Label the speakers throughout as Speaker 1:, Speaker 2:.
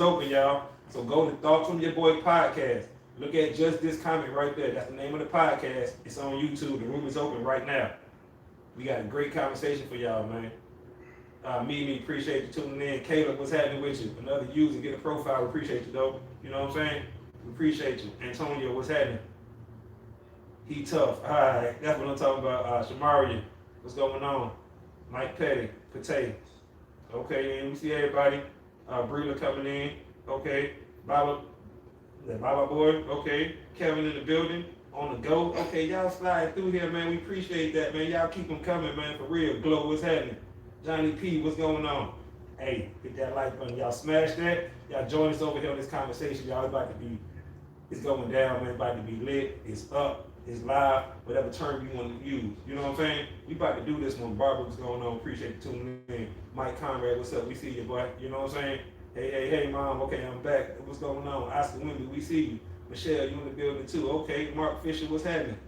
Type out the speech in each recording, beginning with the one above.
Speaker 1: open, y'all. So go to Thoughts from Your Boy podcast. Look at just this comment right there. That's the name of the podcast. It's on YouTube. The room is open right now. We got a great conversation for y'all, man. Mimi, appreciate you tuning in. Caleb, what's happening with you? Another user, get a profile. We appreciate you, though. You know what I'm saying? We appreciate you. Antonio, what's happening? He tough. All right, that's what I'm talking about. Shamaria, what's going on? Mike Petty, Pate. Okay, and we see everybody. Breela coming in. Okay, Baba, that Baba boy. Okay, Kevin in the building on the go. Okay, y'all slide through here, man. We appreciate that, man. Y'all keep them coming, man. For real. Glow, what's happening? Johnny P, what's going on? Hey, hit that like button. Y'all smash that. Y'all join us over here on this conversation. Y'all about to be, it's going down, man. About to be lit. It's up. It's live. Whatever term you want to use. You know what I'm saying? We about to do this one. Barbara, what's going on? Appreciate you tuning in. Mike Conrad, what's up? We see you, boy. You know what I'm saying? Hey, mom. Okay, I'm back. What's going on? Oscar Wimby, we see you. Michelle, you in the building too. Okay, Mark Fisher, what's happening?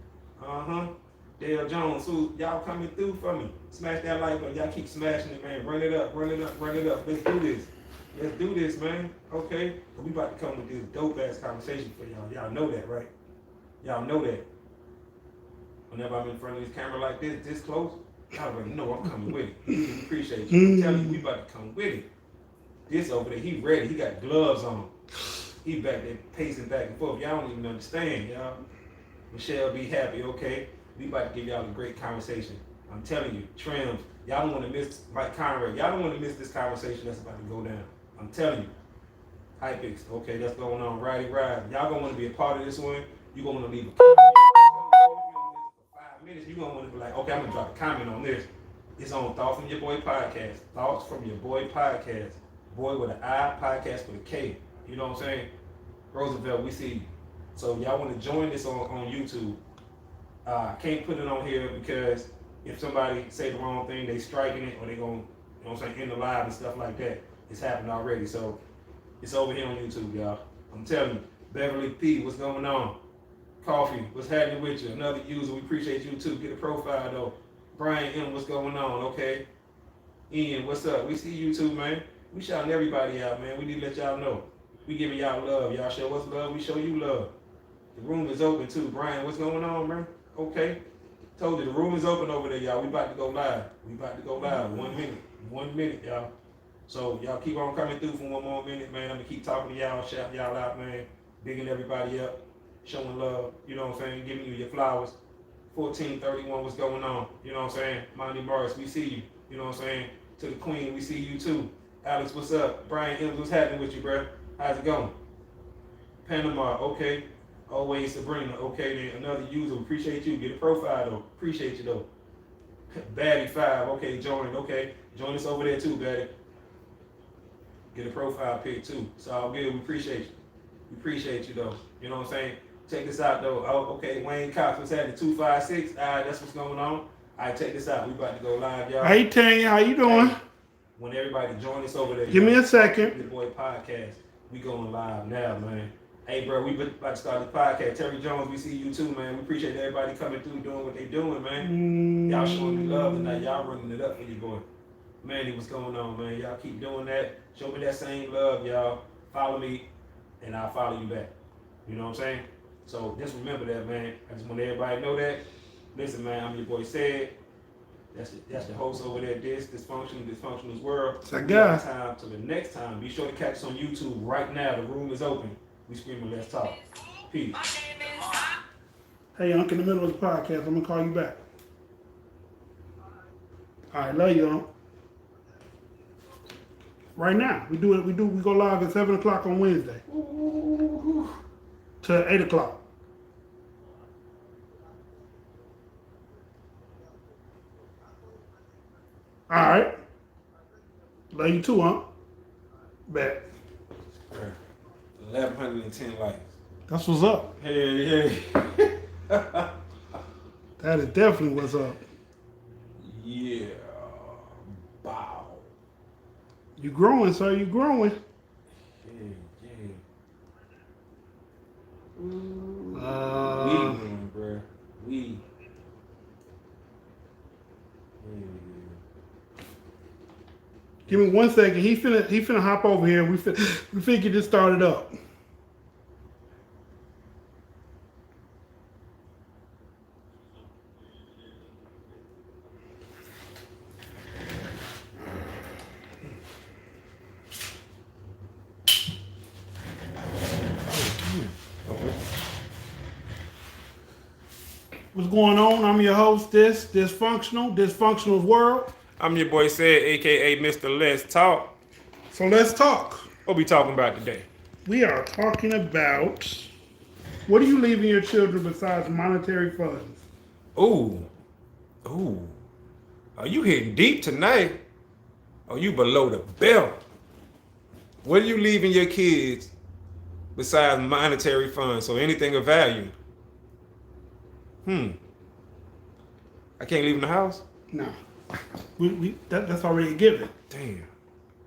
Speaker 1: Dale Jones, who y'all coming through for me? Smash that like button. Y'all keep smashing it, man. Run it up, run it up, run it up. Let's do this. Let's do this, man. Okay? We about to come with this dope ass conversation for y'all. Y'all know that, right? Y'all know that. Whenever I'm in front of this camera like this close, y'all already know I'm coming with it. We appreciate you. I'm telling you, we about to come with it. This over there, he ready. He got gloves on. He back there pacing back and forth. Y'all don't even understand, y'all. Michelle, be happy, okay? We about to give y'all a great conversation. I'm telling you, Trims, y'all don't want to miss Mike Conrad. Y'all don't want to miss this conversation that's about to go down. I'm telling you. Hypix, okay, that's going on. Righty ride. Y'all gonna want to be a part of this one. You gonna want to leave a comment. For 5 minutes, you gonna want to be like, okay, I'm gonna drop a comment on this. It's on Thoughts from Your Boy podcast. Thoughts from Your Boy podcast. Boy with an I, podcast with a K. You know what I'm saying? Roosevelt, we see you. So y'all want to join this on YouTube. Can't put it on here because if somebody say the wrong thing, they striking it or they gonna, you know what I'm saying, end the live and stuff like that. It's happened already. So it's over here on YouTube, y'all. I'm telling you. Beverly P, what's going on? Coffee, what's happening with you? Another user, we appreciate you too. Get a profile though. Brian M, what's going on? Okay. Ian, what's up? We see you too, man. We shouting everybody out, man. We need to let y'all know. We giving y'all love. Y'all show us love, we show you love. The room is open too. Brian, what's going on, man? Okay. Told you the room is open over there, y'all. We about to go live. We about to go live. 1 minute. 1 minute, y'all. So y'all keep on coming through for 1 more minute, man. I'm gonna keep talking to y'all, shouting y'all out, man. Bigging everybody up, showing love, you know what I'm saying, giving you your flowers. 1431, what's going on? You know what I'm saying? Monty Morris, we see you. You know what I'm saying? To the Queen, we see you too. Alex, what's up? Brian Hills, what's happening with you, bro? How's it going? Panama, okay. Always Sabrina, okay. Then another user, appreciate you. Get a profile though. Appreciate you though. Batty 5, okay. Join, okay. Join us over there too, Batty. Get a profile pic too. It's all good. We appreciate you. We appreciate you though. You know what I'm saying? Check this out though. Oh, okay. Wayne Cox, what's happening? 256. All right, that's what's going on. All right, check this out. We about to go live, y'all.
Speaker 2: Hey Tanya, how you doing?
Speaker 1: Hey, when everybody join us over there,
Speaker 2: give me a second.
Speaker 1: Your Boy podcast. We going live now, man. Hey, bro, we about to start this podcast. Terry Jones, we see you too, man. We appreciate everybody coming through, doing what they doing, man. Y'all showing me love tonight. Y'all running it up for your boy. Manny, what's going on, man? Y'all keep doing that. Show me that same love, y'all. Follow me, and I'll follow you back. You know what I'm saying? So just remember that, man. I just want everybody to know that. Listen, man, I'm your boy Said. That's the host over there. Dysfunctional's world.
Speaker 2: It's a guy.
Speaker 1: Time till the next time. Be sure to catch us on YouTube right now. The room is open. We screaming, let's talk. Peace.
Speaker 2: Hey, Unc, in the middle of the podcast, I'm gonna call you back. All right, love you, Unc. Right now, we go live at 7 o'clock on Wednesday. To 8 o'clock. All right. Love you too, Unc. Bet.
Speaker 1: 1,110 likes.
Speaker 2: That's what's up.
Speaker 1: Hey.
Speaker 2: That is definitely what's up.
Speaker 1: Yeah. Bow.
Speaker 2: You growing, sir. You growing.
Speaker 1: Yeah.
Speaker 2: We
Speaker 1: growing, bro. We.
Speaker 2: Give me 1 second. He finna hop over here. We finna get this started up. What's going on? I'm your host, Dysfunctional's World.
Speaker 1: I'm your boy Said, aka Mr. Let's Talk.
Speaker 2: So let's talk.
Speaker 1: What we talking about today?
Speaker 2: We are talking about what are you leaving your children besides monetary funds?
Speaker 1: Ooh. Are you hitting deep tonight? Are you below the belt? What are you leaving your kids besides monetary funds? So anything of value? I can't leave in the house?
Speaker 2: No. That's already a given.
Speaker 1: Damn.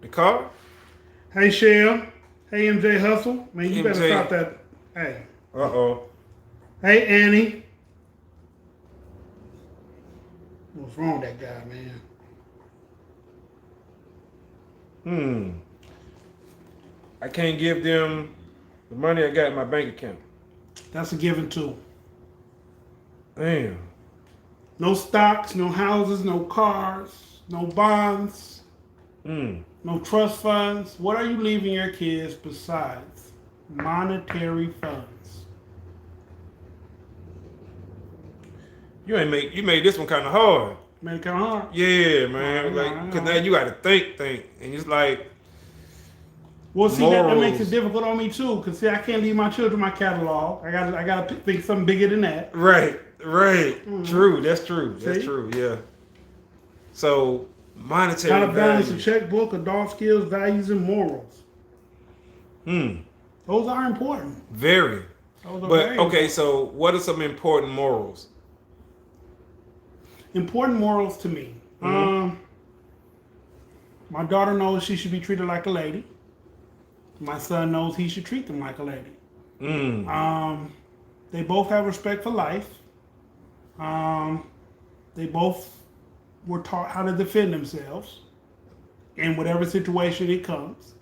Speaker 1: The car?
Speaker 2: Hey, Shell. Hey, MJ Hustle. Man, you better
Speaker 1: MJ.
Speaker 2: stop that. Hey.
Speaker 1: Uh-oh.
Speaker 2: Hey, Annie. What's wrong with that guy, man?
Speaker 1: I can't give them the money I got in my bank account.
Speaker 2: That's a given, too.
Speaker 1: Damn.
Speaker 2: No stocks, no houses, no cars, no bonds, no trust funds. What are you leaving your kids besides monetary funds?
Speaker 1: You made this one kind of hard.
Speaker 2: Made it kind of hard.
Speaker 1: Yeah, man. Cause now you got to think, and it's like.
Speaker 2: Well, see, that makes it difficult on me too. Cause see, I can't leave my children my catalog. I gotta think something bigger than that.
Speaker 1: Right. True. That's true. That's true. Yeah. So monetary.
Speaker 2: Gotta balance a checkbook, adult skills, values, and morals. Those are important.
Speaker 1: Very. But okay, so what are some important morals?
Speaker 2: Important morals to me. My daughter knows she should be treated like a lady. My son knows he should treat them like a lady. They both have respect for life. They both were taught how to defend themselves in whatever situation it comes.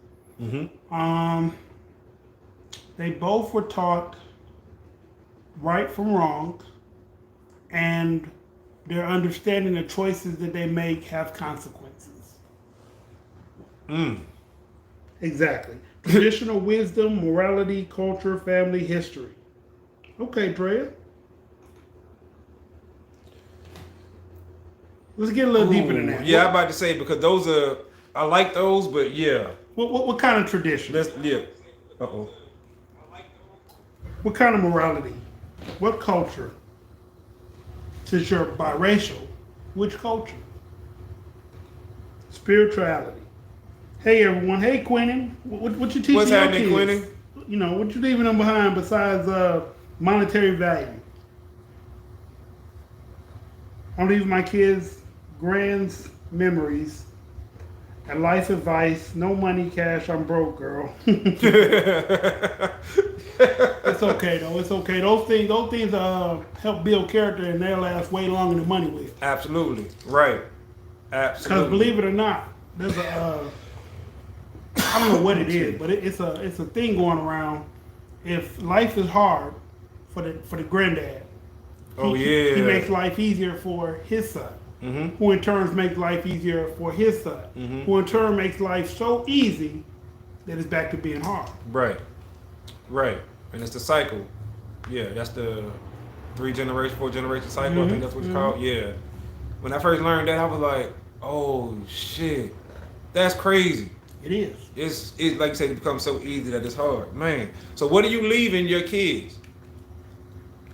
Speaker 2: They both were taught right from wrong, and their understanding the choices that they make have consequences. Exactly. Traditional wisdom, morality, culture, family, history. Okay, Drea. Let's get a little deeper than that.
Speaker 1: Yeah, I'm about to say because those are I like those, but yeah.
Speaker 2: What kind of tradition?
Speaker 1: Uh-oh.
Speaker 2: What kind of morality? What culture? Since you're biracial, which culture? Spirituality. Hey everyone. Hey Quentin. What you teaching
Speaker 1: What's
Speaker 2: your
Speaker 1: happening,
Speaker 2: kids?
Speaker 1: Quentin?
Speaker 2: You know, what you leaving them behind besides monetary value? I'm leaving my kids grands memories and life advice. No money, cash. I'm broke, girl. It's okay though. It's okay. Those things help build character, and they'll last way longer than money will.
Speaker 1: Absolutely. Right. Absolutely.
Speaker 2: Because believe it or not, there's a I don't know what it is, but it's a thing going around. If life is hard for the granddad, he makes life easier for his son, who in turn makes life easier for his son, who in turn makes life so easy that it's back to being hard.
Speaker 1: Right. And it's the cycle. Yeah, that's the 4 generation cycle. I think that's what it's called. Yeah. When I first learned that, I was like, oh shit, that's crazy.
Speaker 2: It is.
Speaker 1: It's like you said, it becomes so easy that it's hard, man. So what are you leaving your kids?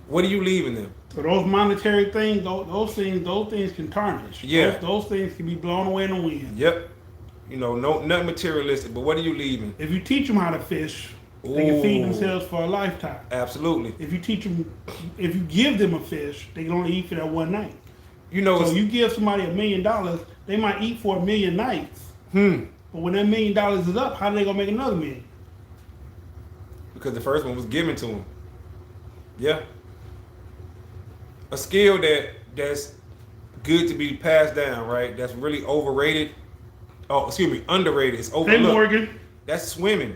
Speaker 1: What are you leaving them?
Speaker 2: So those monetary things, those things can tarnish.
Speaker 1: Yeah.
Speaker 2: Those things can be blown away in the wind.
Speaker 1: Yep. You know, nothing materialistic, but what are you leaving?
Speaker 2: If you teach them how to fish, they can feed themselves for a lifetime.
Speaker 1: Absolutely.
Speaker 2: If you give them a fish, they can only eat for that one night.
Speaker 1: You know,
Speaker 2: so you give somebody $1 million, they might eat for 1 million nights. But when that $1 million is up, how are they gonna make another million?
Speaker 1: Because the first one was given to them. Yeah. A skill that's good to be passed down, right? That's really overrated. underrated. It's
Speaker 2: Hey,
Speaker 1: overlooked.
Speaker 2: Morgan,
Speaker 1: That's swimming.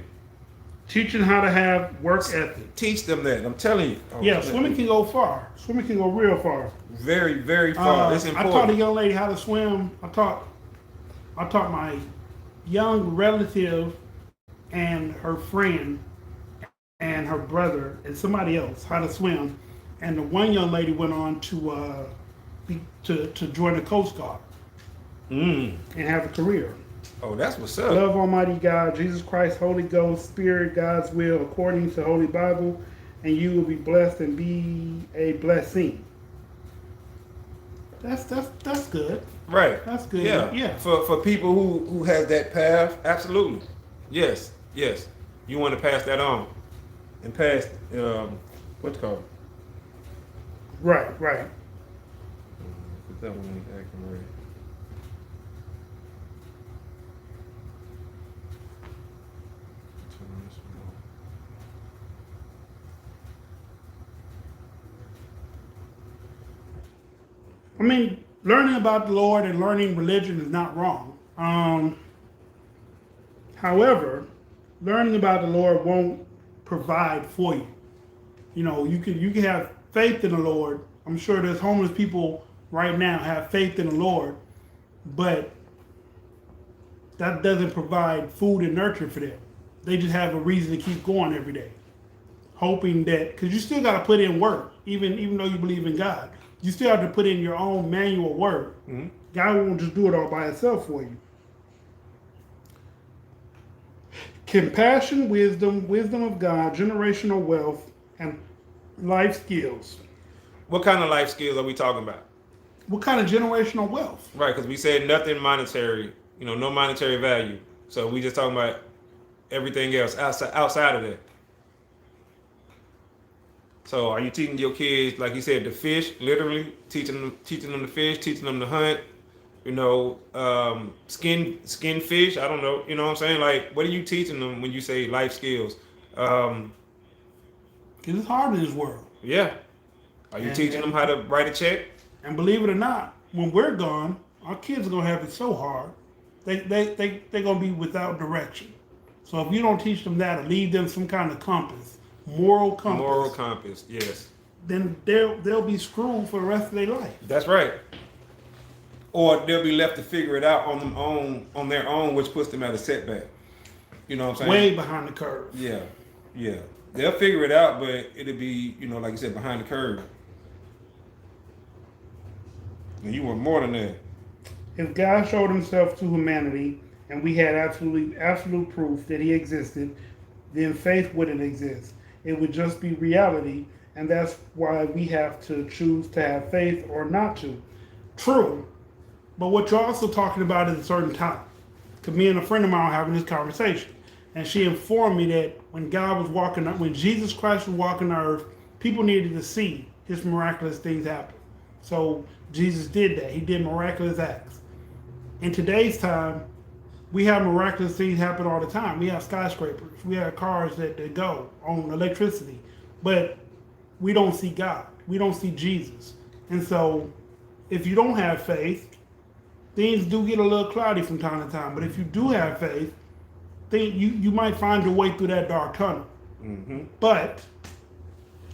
Speaker 2: teaching how to have work ethic.
Speaker 1: Teach them that. I'm telling you.
Speaker 2: Yeah, swimming can go far. Swimming can go real far.
Speaker 1: Very, very far. It's
Speaker 2: I
Speaker 1: important.
Speaker 2: taught a young lady how to swim. I taught my young relative and her friend and her brother and somebody else how to swim. And the one young lady went on to join the Coast Guard and have a career.
Speaker 1: Oh, that's what's up.
Speaker 2: Love Almighty God, Jesus Christ, Holy Ghost, Spirit, God's will, according to Holy Bible, and you will be blessed and be a blessing. That's good.
Speaker 1: Right.
Speaker 2: That's good.
Speaker 1: Yeah.
Speaker 2: Yeah.
Speaker 1: For people who has that path, absolutely. Yes. Yes. You want to pass that on, and pass what's it called?
Speaker 2: Right.
Speaker 1: That one ain't acting right.
Speaker 2: I mean, learning about the Lord and learning religion is not wrong. However, learning about the Lord won't provide for you. You know, you can have faith in the Lord. I'm sure there's homeless people right now have faith in the Lord, but that doesn't provide food and nurture for them. They just have a reason to keep going every day, hoping that, because you still got to put in work, even though you believe in God. You still have to put in your own manual work. Mm-hmm. God won't just do it all by himself for you. Compassion, wisdom of God, generational wealth, and life skills.
Speaker 1: What kind of life skills are we talking about?
Speaker 2: What kind of generational wealth?
Speaker 1: Right, because we said nothing monetary, no monetary value. So we just talking about everything else outside of that. So are you teaching your kids, like you said, to fish, literally teaching them to fish, teaching them to hunt, skin fish? I don't know. You know what I'm saying? Like, what are you teaching them when you say life skills?
Speaker 2: Because it's hard in this world.
Speaker 1: Yeah. Are you teaching them how to write a check?
Speaker 2: And believe it or not, when we're gone, our kids are gonna have it so hard. They're gonna be without direction. So if you don't teach them that or leave them some kind of compass, moral compass,
Speaker 1: yes,
Speaker 2: then they'll be screwed for the rest of their life.
Speaker 1: That's right. Or they'll be left to figure it out on their own, which puts them at a setback. You know what I'm saying?
Speaker 2: Way behind the curve.
Speaker 1: Yeah. They'll figure it out, but it'll be, like you said, behind the curve. And you want more than that.
Speaker 2: If God showed himself to humanity and we had absolute proof that he existed, then faith wouldn't exist. It would just be reality, and that's why we have to choose to have faith or not to. True, but what you're also talking about is a certain time. Because me and a friend of mine were having this conversation, and she informed me that when Jesus Christ was walking the earth, people needed to see his miraculous things happen. So Jesus did that. He did miraculous acts. In today's time, we have miraculous things happen all the time. We have skyscrapers. We have cars that go on electricity. But we don't see God. We don't see Jesus. And so if you don't have faith, things do get a little cloudy from time to time. But if you do have faith, you might find your way through that dark tunnel. Mm-hmm. But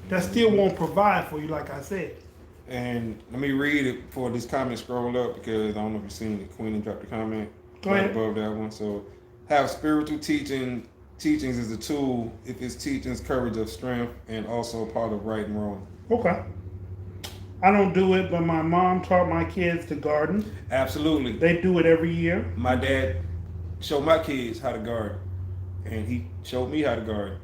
Speaker 2: that still won't provide for you, like I said.
Speaker 1: And let me read it before this comment scroll up, because I don't know if you've seen it. Queen dropped a comment right above that one. So, have spiritual teachings is a tool if it's teachings, courage of strength, and also a part of right and wrong.
Speaker 2: Okay. I don't do it, but my mom taught my kids to garden.
Speaker 1: Absolutely.
Speaker 2: They do it every year.
Speaker 1: My dad showed my kids how to garden, and he showed me how to garden.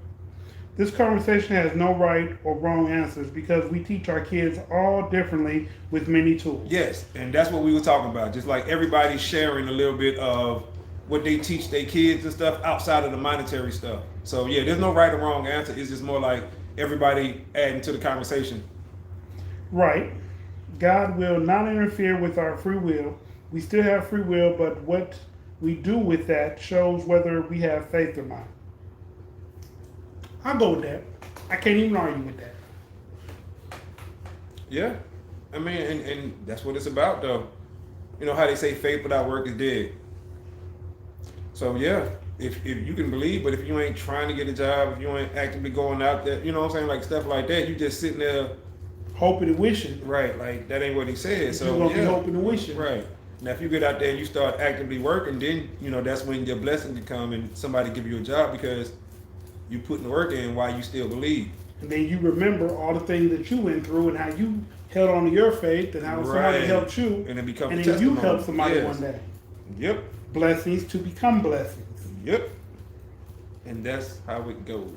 Speaker 2: This conversation has no right or wrong answers because we teach our kids all differently with many tools.
Speaker 1: Yes, and that's what we were talking about. Just like everybody's sharing a little bit of what they teach their kids and stuff outside of the monetary stuff. So yeah, there's no right or wrong answer. It's just more like everybody adding to the conversation.
Speaker 2: Right. God will not interfere with our free will. We still have free will, but what we do with that shows whether we have faith or not. I'll go with that. I can't even argue with that.
Speaker 1: Yeah. I mean, and that's what it's about, though. You know how they say faith without work is dead. So yeah, if you can believe, but if you ain't trying to get a job, if you ain't actively going out there, you know what I'm saying, like stuff like that, you just sitting there,
Speaker 2: hoping and wishing.
Speaker 1: right? Like that ain't what he said.
Speaker 2: You're
Speaker 1: So
Speaker 2: gonna be
Speaker 1: yeah,
Speaker 2: hoping and wishing.
Speaker 1: right. Now if you get out there and you start actively working, then that's when your blessing can come and somebody give you a job because you putting the work in while you still believe.
Speaker 2: And then you remember all the things that you went through and how you held on to your faith and how somebody helped you.
Speaker 1: And it becomes
Speaker 2: and
Speaker 1: a
Speaker 2: then
Speaker 1: testimony.
Speaker 2: you help somebody
Speaker 1: Yes.
Speaker 2: one day.
Speaker 1: Yep.
Speaker 2: Blessings to become blessings.
Speaker 1: Yep. And that's how it goes.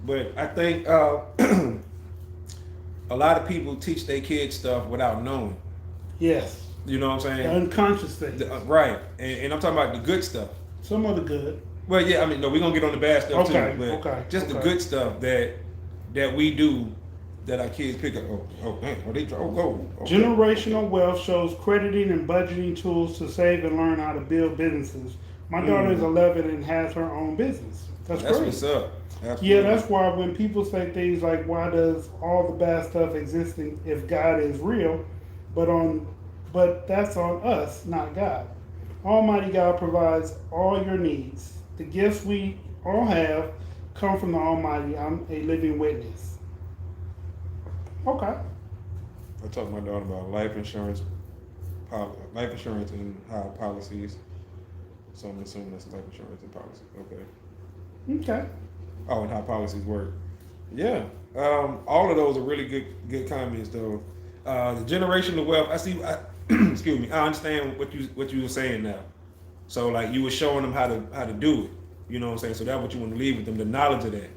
Speaker 1: But I think a lot of people teach their kids stuff without knowing.
Speaker 2: Yes.
Speaker 1: You know what I'm saying?
Speaker 2: The unconscious things.
Speaker 1: Right. And I'm talking about the good stuff.
Speaker 2: Some of the good.
Speaker 1: Well, yeah, I mean, no, we're going to get on the bad stuff
Speaker 2: Okay,
Speaker 1: too. But
Speaker 2: okay,
Speaker 1: just the good stuff that we do that our kids pick up. Oh, man. Okay.
Speaker 2: Generational wealth shows crediting and budgeting tools to save and learn how to build businesses. My daughter is 11 and has her own business. That's great.
Speaker 1: What's up. Absolutely.
Speaker 2: Yeah, that's why when people say things like, why does all the bad stuff exist if God is real? But that's on us, not God. Almighty God provides all your needs. The gifts we all have come from the Almighty. I'm a living witness. Okay.
Speaker 1: I talked to my daughter about life insurance and how policies. So I'm assuming that's life insurance and policies. Okay.
Speaker 2: Okay.
Speaker 1: Oh, and how policies work. Yeah. All of those are really good comments though. The generational wealth. Excuse me. I understand what you were saying now. So like you were showing them how to do it. You know what I'm saying? So that's what you want to leave with them, the knowledge of that.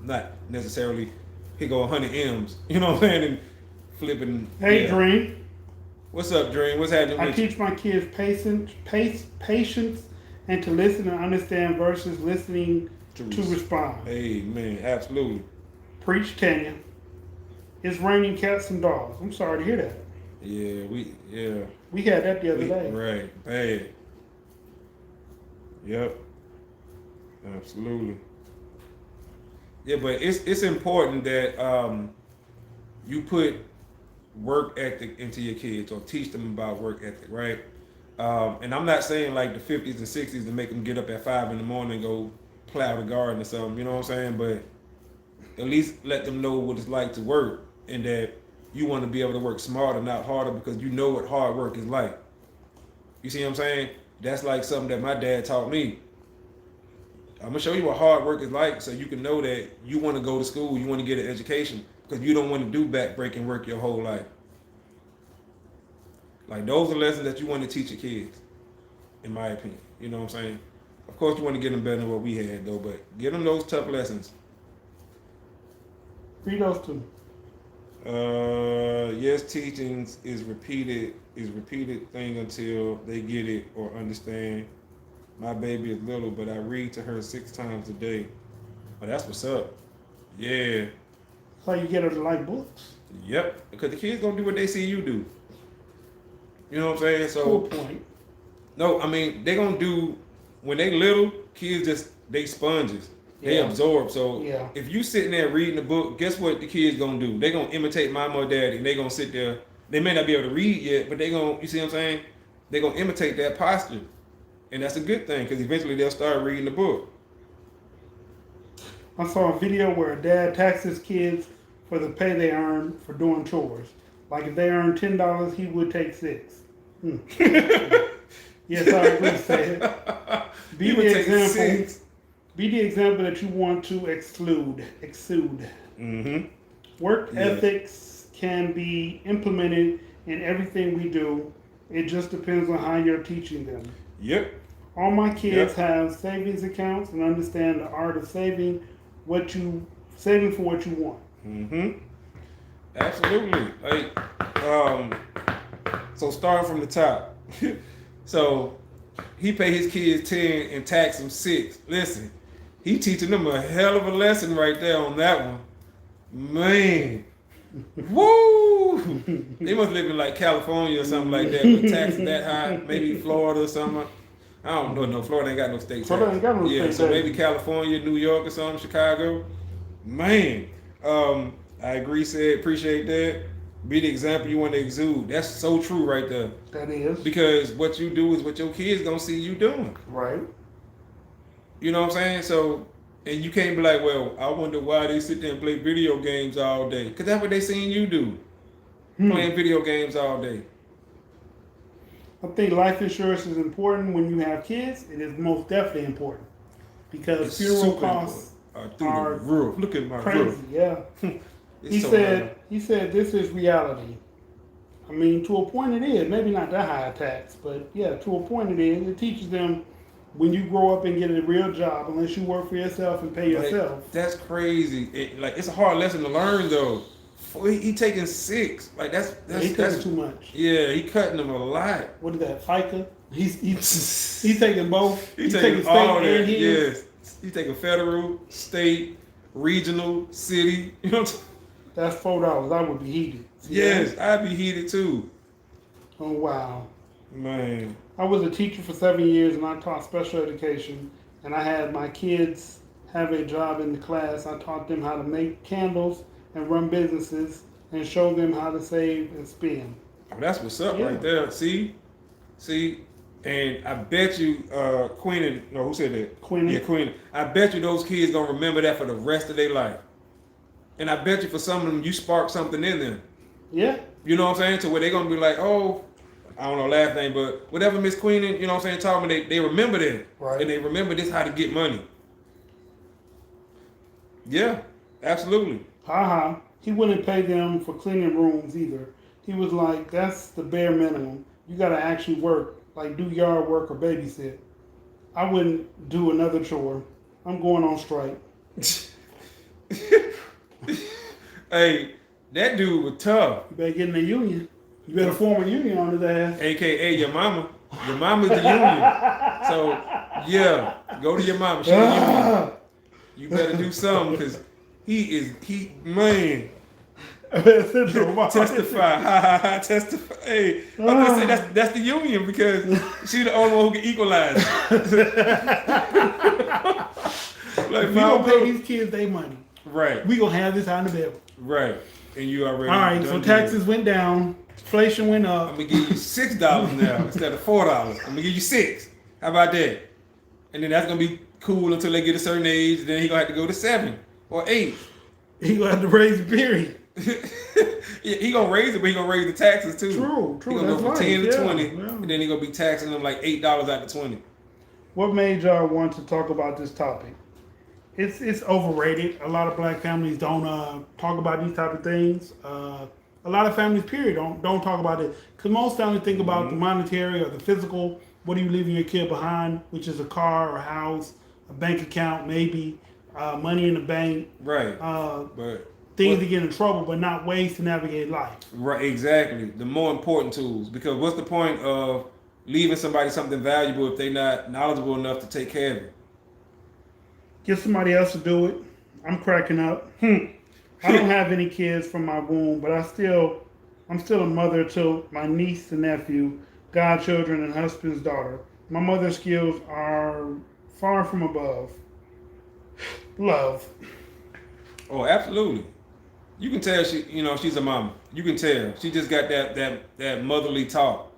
Speaker 1: Not necessarily here go 100 M's. You know what I'm saying? And flipping.
Speaker 2: Hey, yeah. Dream.
Speaker 1: What's up, Dream? What's happening?
Speaker 2: I teach my kids patience and to listen and understand versus listening to respond.
Speaker 1: Hey man, absolutely.
Speaker 2: Preach, Tanya. It's raining cats and dogs. I'm sorry to hear that.
Speaker 1: Yeah,
Speaker 2: we had that the other day.
Speaker 1: Right, bad. Yep, absolutely. Yeah, but it's important that you put work ethic into your kids or teach them about work ethic, right? And I'm not saying like the 50s and 60s to make them get up at 5 in the morning and go plow the garden or something, you know what I'm saying? But at least let them know what it's like to work and that you want to be able to work smarter, not harder, because you know what hard work is like. You see what I'm saying? That's like something that my dad taught me. I'm going to show you what hard work is like so you can know that you want to go to school, you want to get an education, because you don't want to do back-breaking work your whole life. Like those are lessons that you want to teach your kids, in my opinion. You know what I'm saying? Of course you want to get them better than what we had though, but get them those tough lessons.
Speaker 2: Read those two.
Speaker 1: Yes, teachings is repeated thing until they get it or understand. My baby is little, but I read to her 6 times a day. Oh, that's what's up. Yeah.
Speaker 2: So you get her to like books.
Speaker 1: Yep. Because the kids gonna do what they see you do. You know what I'm saying? So
Speaker 2: cool point.
Speaker 1: No, I mean they gonna do when they little, kids they sponges. They absorb. So if you sitting there reading a book, guess what the kids gonna do? They gonna imitate mama or daddy and they gonna sit there. They may not be able to read yet, but they gonna, you see what I'm saying? They gonna imitate that posture. And that's a good thing because eventually they'll start reading the book.
Speaker 2: I saw a video where a dad taxes kids for the pay they earn for doing chores. Like if they earn $10, he would take 6. Yes, I agree with that. Be the example that you want to exude.
Speaker 1: Mm-hmm.
Speaker 2: Work ethics can be implemented in everything we do. It just depends on how you're teaching them.
Speaker 1: Yep.
Speaker 2: All my kids have savings accounts and understand the art of saving for what you want.
Speaker 1: Mm-hmm. Absolutely. Like, so starting from the top. So he pay his kids 10 and tax them 6. Listen, he teaching them a hell of a lesson right there on that one. Man. Woo! They must live in like California or something like that with taxes that high. Maybe Florida or something. I don't know. No, Florida ain't got no state tax.
Speaker 2: Florida ain't got no state
Speaker 1: so
Speaker 2: tax.
Speaker 1: maybe California, New York or something, Chicago. Man. I agree, said, appreciate that. Be the example you want to exude. That's so true right there.
Speaker 2: That is.
Speaker 1: Because what you do is what your kids gonna see you doing.
Speaker 2: Right.
Speaker 1: You know what I'm saying? So, and you can't be like, well, I wonder why they sit there and play video games all day. Because that's what they seen you do. Playing video games all day.
Speaker 2: I think life insurance is important when you have kids. It is most definitely important because
Speaker 1: It's
Speaker 2: funeral
Speaker 1: super
Speaker 2: costs
Speaker 1: through
Speaker 2: are
Speaker 1: the roof. Look at my
Speaker 2: crazy.
Speaker 1: roof.
Speaker 2: Yeah.
Speaker 1: It's
Speaker 2: He
Speaker 1: so
Speaker 2: said.
Speaker 1: high.
Speaker 2: He said this is reality. I mean, to a point it is. Maybe not that high a tax, but yeah, to a point it is. It teaches them when you grow up and get a real job, unless you work for yourself and pay yourself.
Speaker 1: That's crazy. It's a hard lesson to learn though. He taking 6. Like that's
Speaker 2: That's too much.
Speaker 1: Yeah, he cutting them a lot.
Speaker 2: What is that? FICA? He's taking both.
Speaker 1: He's
Speaker 2: taking
Speaker 1: taking all
Speaker 2: state
Speaker 1: that.
Speaker 2: and his.
Speaker 1: Yes, he taking federal, state, regional, city. You know what I'm saying?
Speaker 2: That's $4. I would be heated.
Speaker 1: Yes, I'd be heated too.
Speaker 2: Oh wow.
Speaker 1: Man.
Speaker 2: I was a teacher for 7 years and I taught special education. And I had my kids have a job in the class. I taught them how to make candles and run businesses and show them how to save and spend.
Speaker 1: Oh, that's what's up right there. See, and I bet you, Queen. No, who said that?
Speaker 2: Queen.
Speaker 1: Yeah, Queen. I bet you those kids gonna remember that for the rest of their life. And I bet you for some of them, you sparked something in them.
Speaker 2: Yeah.
Speaker 1: You know what I'm saying? To where they're gonna be like, oh, I don't know last name, but whatever Miss Queen, you know what I'm saying, taught me, they remember that.
Speaker 2: Right.
Speaker 1: And they remember this how to get money. Yeah, absolutely.
Speaker 2: He wouldn't pay them for cleaning rooms either. He was like, that's the bare minimum. You gotta actually work, like do yard work or babysit. I wouldn't do another chore. I'm going on strike.
Speaker 1: Hey, that dude was tough.
Speaker 2: You better get in the union. You better form a union on his ass.
Speaker 1: AKA your mama. Your mama's the union. So, yeah, go to your mama. She's the union. You better do something because man. Testify. Testify. Hey, I'm gonna say that's the union because she's the only one who can equalize.
Speaker 2: Like, we gonna pay these kids their money.
Speaker 1: Right.
Speaker 2: We gonna have this out in the bill.
Speaker 1: Right. And you already.
Speaker 2: All right. So taxes went down. Inflation went up.
Speaker 1: I'm gonna give you $6 now instead of $4. I'm gonna give you 6. How about that? And then that's gonna be cool until they get a certain age. Then he gonna have to go to 7 or 8.
Speaker 2: He gonna have to raise the period.
Speaker 1: Yeah, he gonna raise it, but he gonna raise the taxes too.
Speaker 2: True.
Speaker 1: He gonna go from 10 to 20, and then he gonna be taxing them like $8 out of 20.
Speaker 2: What made y'all want to talk about this topic? It's overrated. A lot of black families don't talk about these type of things. A lot of families, period, don't talk about it. Because most families think about the monetary or the physical. What are you leaving your kid behind? Which is a car or a house, a bank account, maybe money in the bank.
Speaker 1: Right.
Speaker 2: But things to get in trouble, but not ways to navigate life.
Speaker 1: Right. Exactly. The more important tools. Because what's the point of leaving somebody something valuable if they're not knowledgeable enough to take care of it?
Speaker 2: Get somebody else to do it. I'm cracking up. I don't have any kids from my womb, but I'm still a mother to my niece and nephew, godchildren, and husband's daughter. My mother's skills are far from above. Love.
Speaker 1: Oh, absolutely. You can tell she's a mama. You can tell. She just got that motherly talk.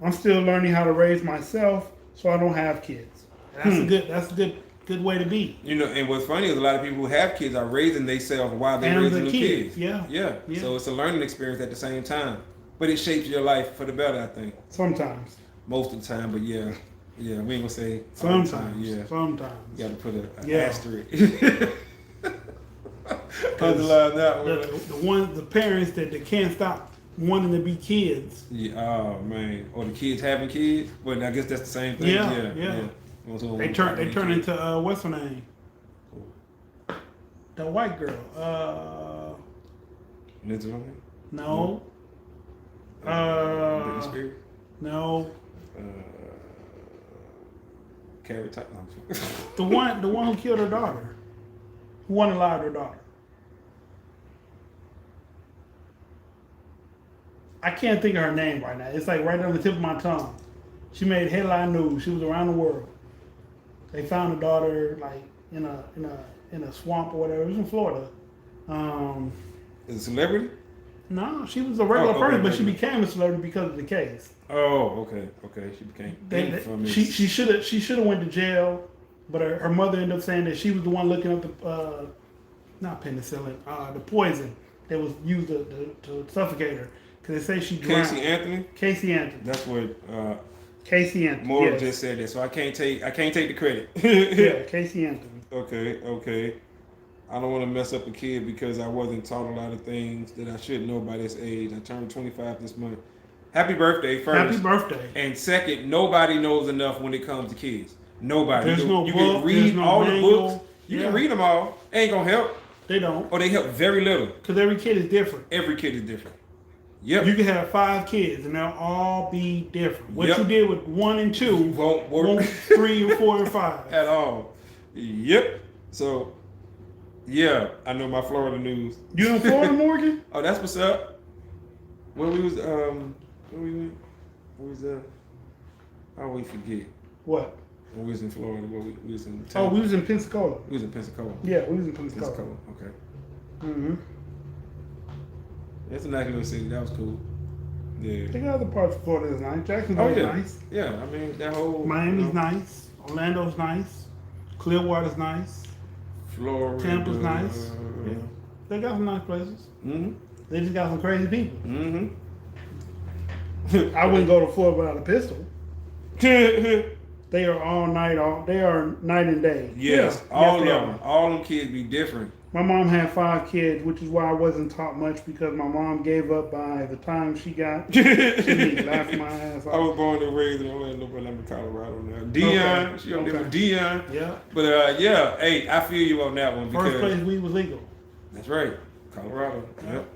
Speaker 2: I'm still learning how to raise myself, so I don't have kids. That's a good way to be.
Speaker 1: And what's funny is a lot of people who have kids are raising themselves while they're raising the kids.
Speaker 2: Yeah.
Speaker 1: So it's a learning experience at the same time. But it shapes your life for the better, I think.
Speaker 2: Sometimes.
Speaker 1: Most of the time, but yeah, we ain't gonna say
Speaker 2: sometimes.
Speaker 1: Sometimes. You gotta put an asterisk.
Speaker 2: Underline that one. The parents that can't stop wanting to be kids.
Speaker 1: Yeah. Oh man. Or the kids having kids. But I guess that's the same thing. Yeah.
Speaker 2: They turn into what's her name? The white girl.
Speaker 1: Lindsay Lohan?
Speaker 2: No.
Speaker 1: Britney Spears?
Speaker 2: No.
Speaker 1: Carrie Tyler.
Speaker 2: the one who killed her daughter. Who unalived her daughter. I can't think of her name right now. It's like right on the tip of my tongue. She made headline news. She was around the world. They found her daughter like in a swamp or whatever. It was in Florida.
Speaker 1: Is it a celebrity?
Speaker 2: No, she was a regular person, but she became a celebrity because of the case.
Speaker 1: Oh, okay. She became.
Speaker 2: She should have went to jail But her mother ended up saying that she was the one looking up the not penicillin, the poison that was used to suffocate her. Because they say she drowned.
Speaker 1: Casey Anthony.
Speaker 2: Casey Anthony.
Speaker 1: That's what
Speaker 2: Casey Anthony.
Speaker 1: Moore
Speaker 2: yes.
Speaker 1: just said that, so I can't take the credit.
Speaker 2: Yeah, Casey Anthony.
Speaker 1: Okay. I don't want to mess up a kid because I wasn't taught a lot of things that I should know by this age. I turned 25 this month. Happy birthday, first.
Speaker 2: Happy birthday.
Speaker 1: And second, nobody knows enough when it comes to kids. Nobody.
Speaker 2: There's no
Speaker 1: you
Speaker 2: book,
Speaker 1: can read
Speaker 2: no
Speaker 1: all
Speaker 2: manual.
Speaker 1: the books. You can read them all. Ain't gonna help.
Speaker 2: They don't.
Speaker 1: Or they help very little.
Speaker 2: Because every kid is different.
Speaker 1: Every kid is different. Yep.
Speaker 2: You can have 5 kids and they'll all be different. What
Speaker 1: Yep.
Speaker 2: you did with 1 and 2
Speaker 1: won't work.
Speaker 2: won't 3 and 4 and 5
Speaker 1: at all. Yep. So, yeah, I know my Florida news.
Speaker 2: You in Florida, Morgan?
Speaker 1: Oh, that's what's up. When we was when we was I always forget.
Speaker 2: What?
Speaker 1: When we was in Florida, we was in
Speaker 2: Oh, we was in Pensacola.
Speaker 1: We was in Pensacola.
Speaker 2: Yeah, we was in Pensacola.
Speaker 1: Okay.
Speaker 2: Mm-hmm.
Speaker 1: That's a nice little city. That was cool. Yeah.
Speaker 2: I think other parts of Florida is nice. Jacksonville's nice.
Speaker 1: Yeah, I mean that whole
Speaker 2: Miami's nice. Orlando's nice. Clearwater's nice.
Speaker 1: Florida.
Speaker 2: Tampa's nice. Yeah. They got some nice places.
Speaker 1: Mm-hmm.
Speaker 2: They just got some crazy people.
Speaker 1: Mm-hmm.
Speaker 2: I wouldn't go to Florida without a pistol. They are all night. They are night and day.
Speaker 1: Yes,
Speaker 2: yeah.
Speaker 1: all
Speaker 2: yes,
Speaker 1: of them. All them kids be different.
Speaker 2: My mom had 5 kids, which is why I wasn't taught much because my mom gave up by the time she got. She laughed my ass off.
Speaker 1: I was born and raised in Orlando, but I'm in Colorado now. Dion, she up there with Dion.
Speaker 2: Yeah.
Speaker 1: But yeah, hey, I feel you on that one because
Speaker 2: first place weed was legal.
Speaker 1: That's right, Colorado. Yep.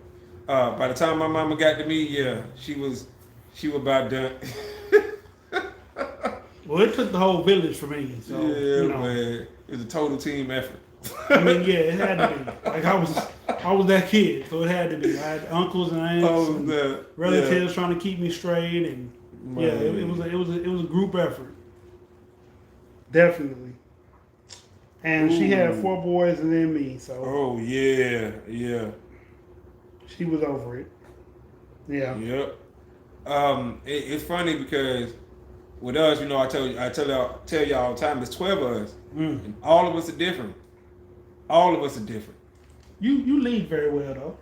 Speaker 1: By the time my mama got to me, yeah, she was about done.
Speaker 2: Well, it took the whole village for me. So,
Speaker 1: yeah, man, it was a total team effort.
Speaker 2: I mean, yeah, it had to be. Like I was that kid, so it had to be. I had uncles and aunts and relatives trying to keep me straight, and yeah, it was a group effort, definitely. And she had 4 boys and then me, so.
Speaker 1: Oh yeah.
Speaker 2: She was over it. Yeah.
Speaker 1: Yep. It's funny because with us, you know, I tell y'all all the time, there's 12 of us, and all of us are different. All of us are different.
Speaker 2: You lead very well though.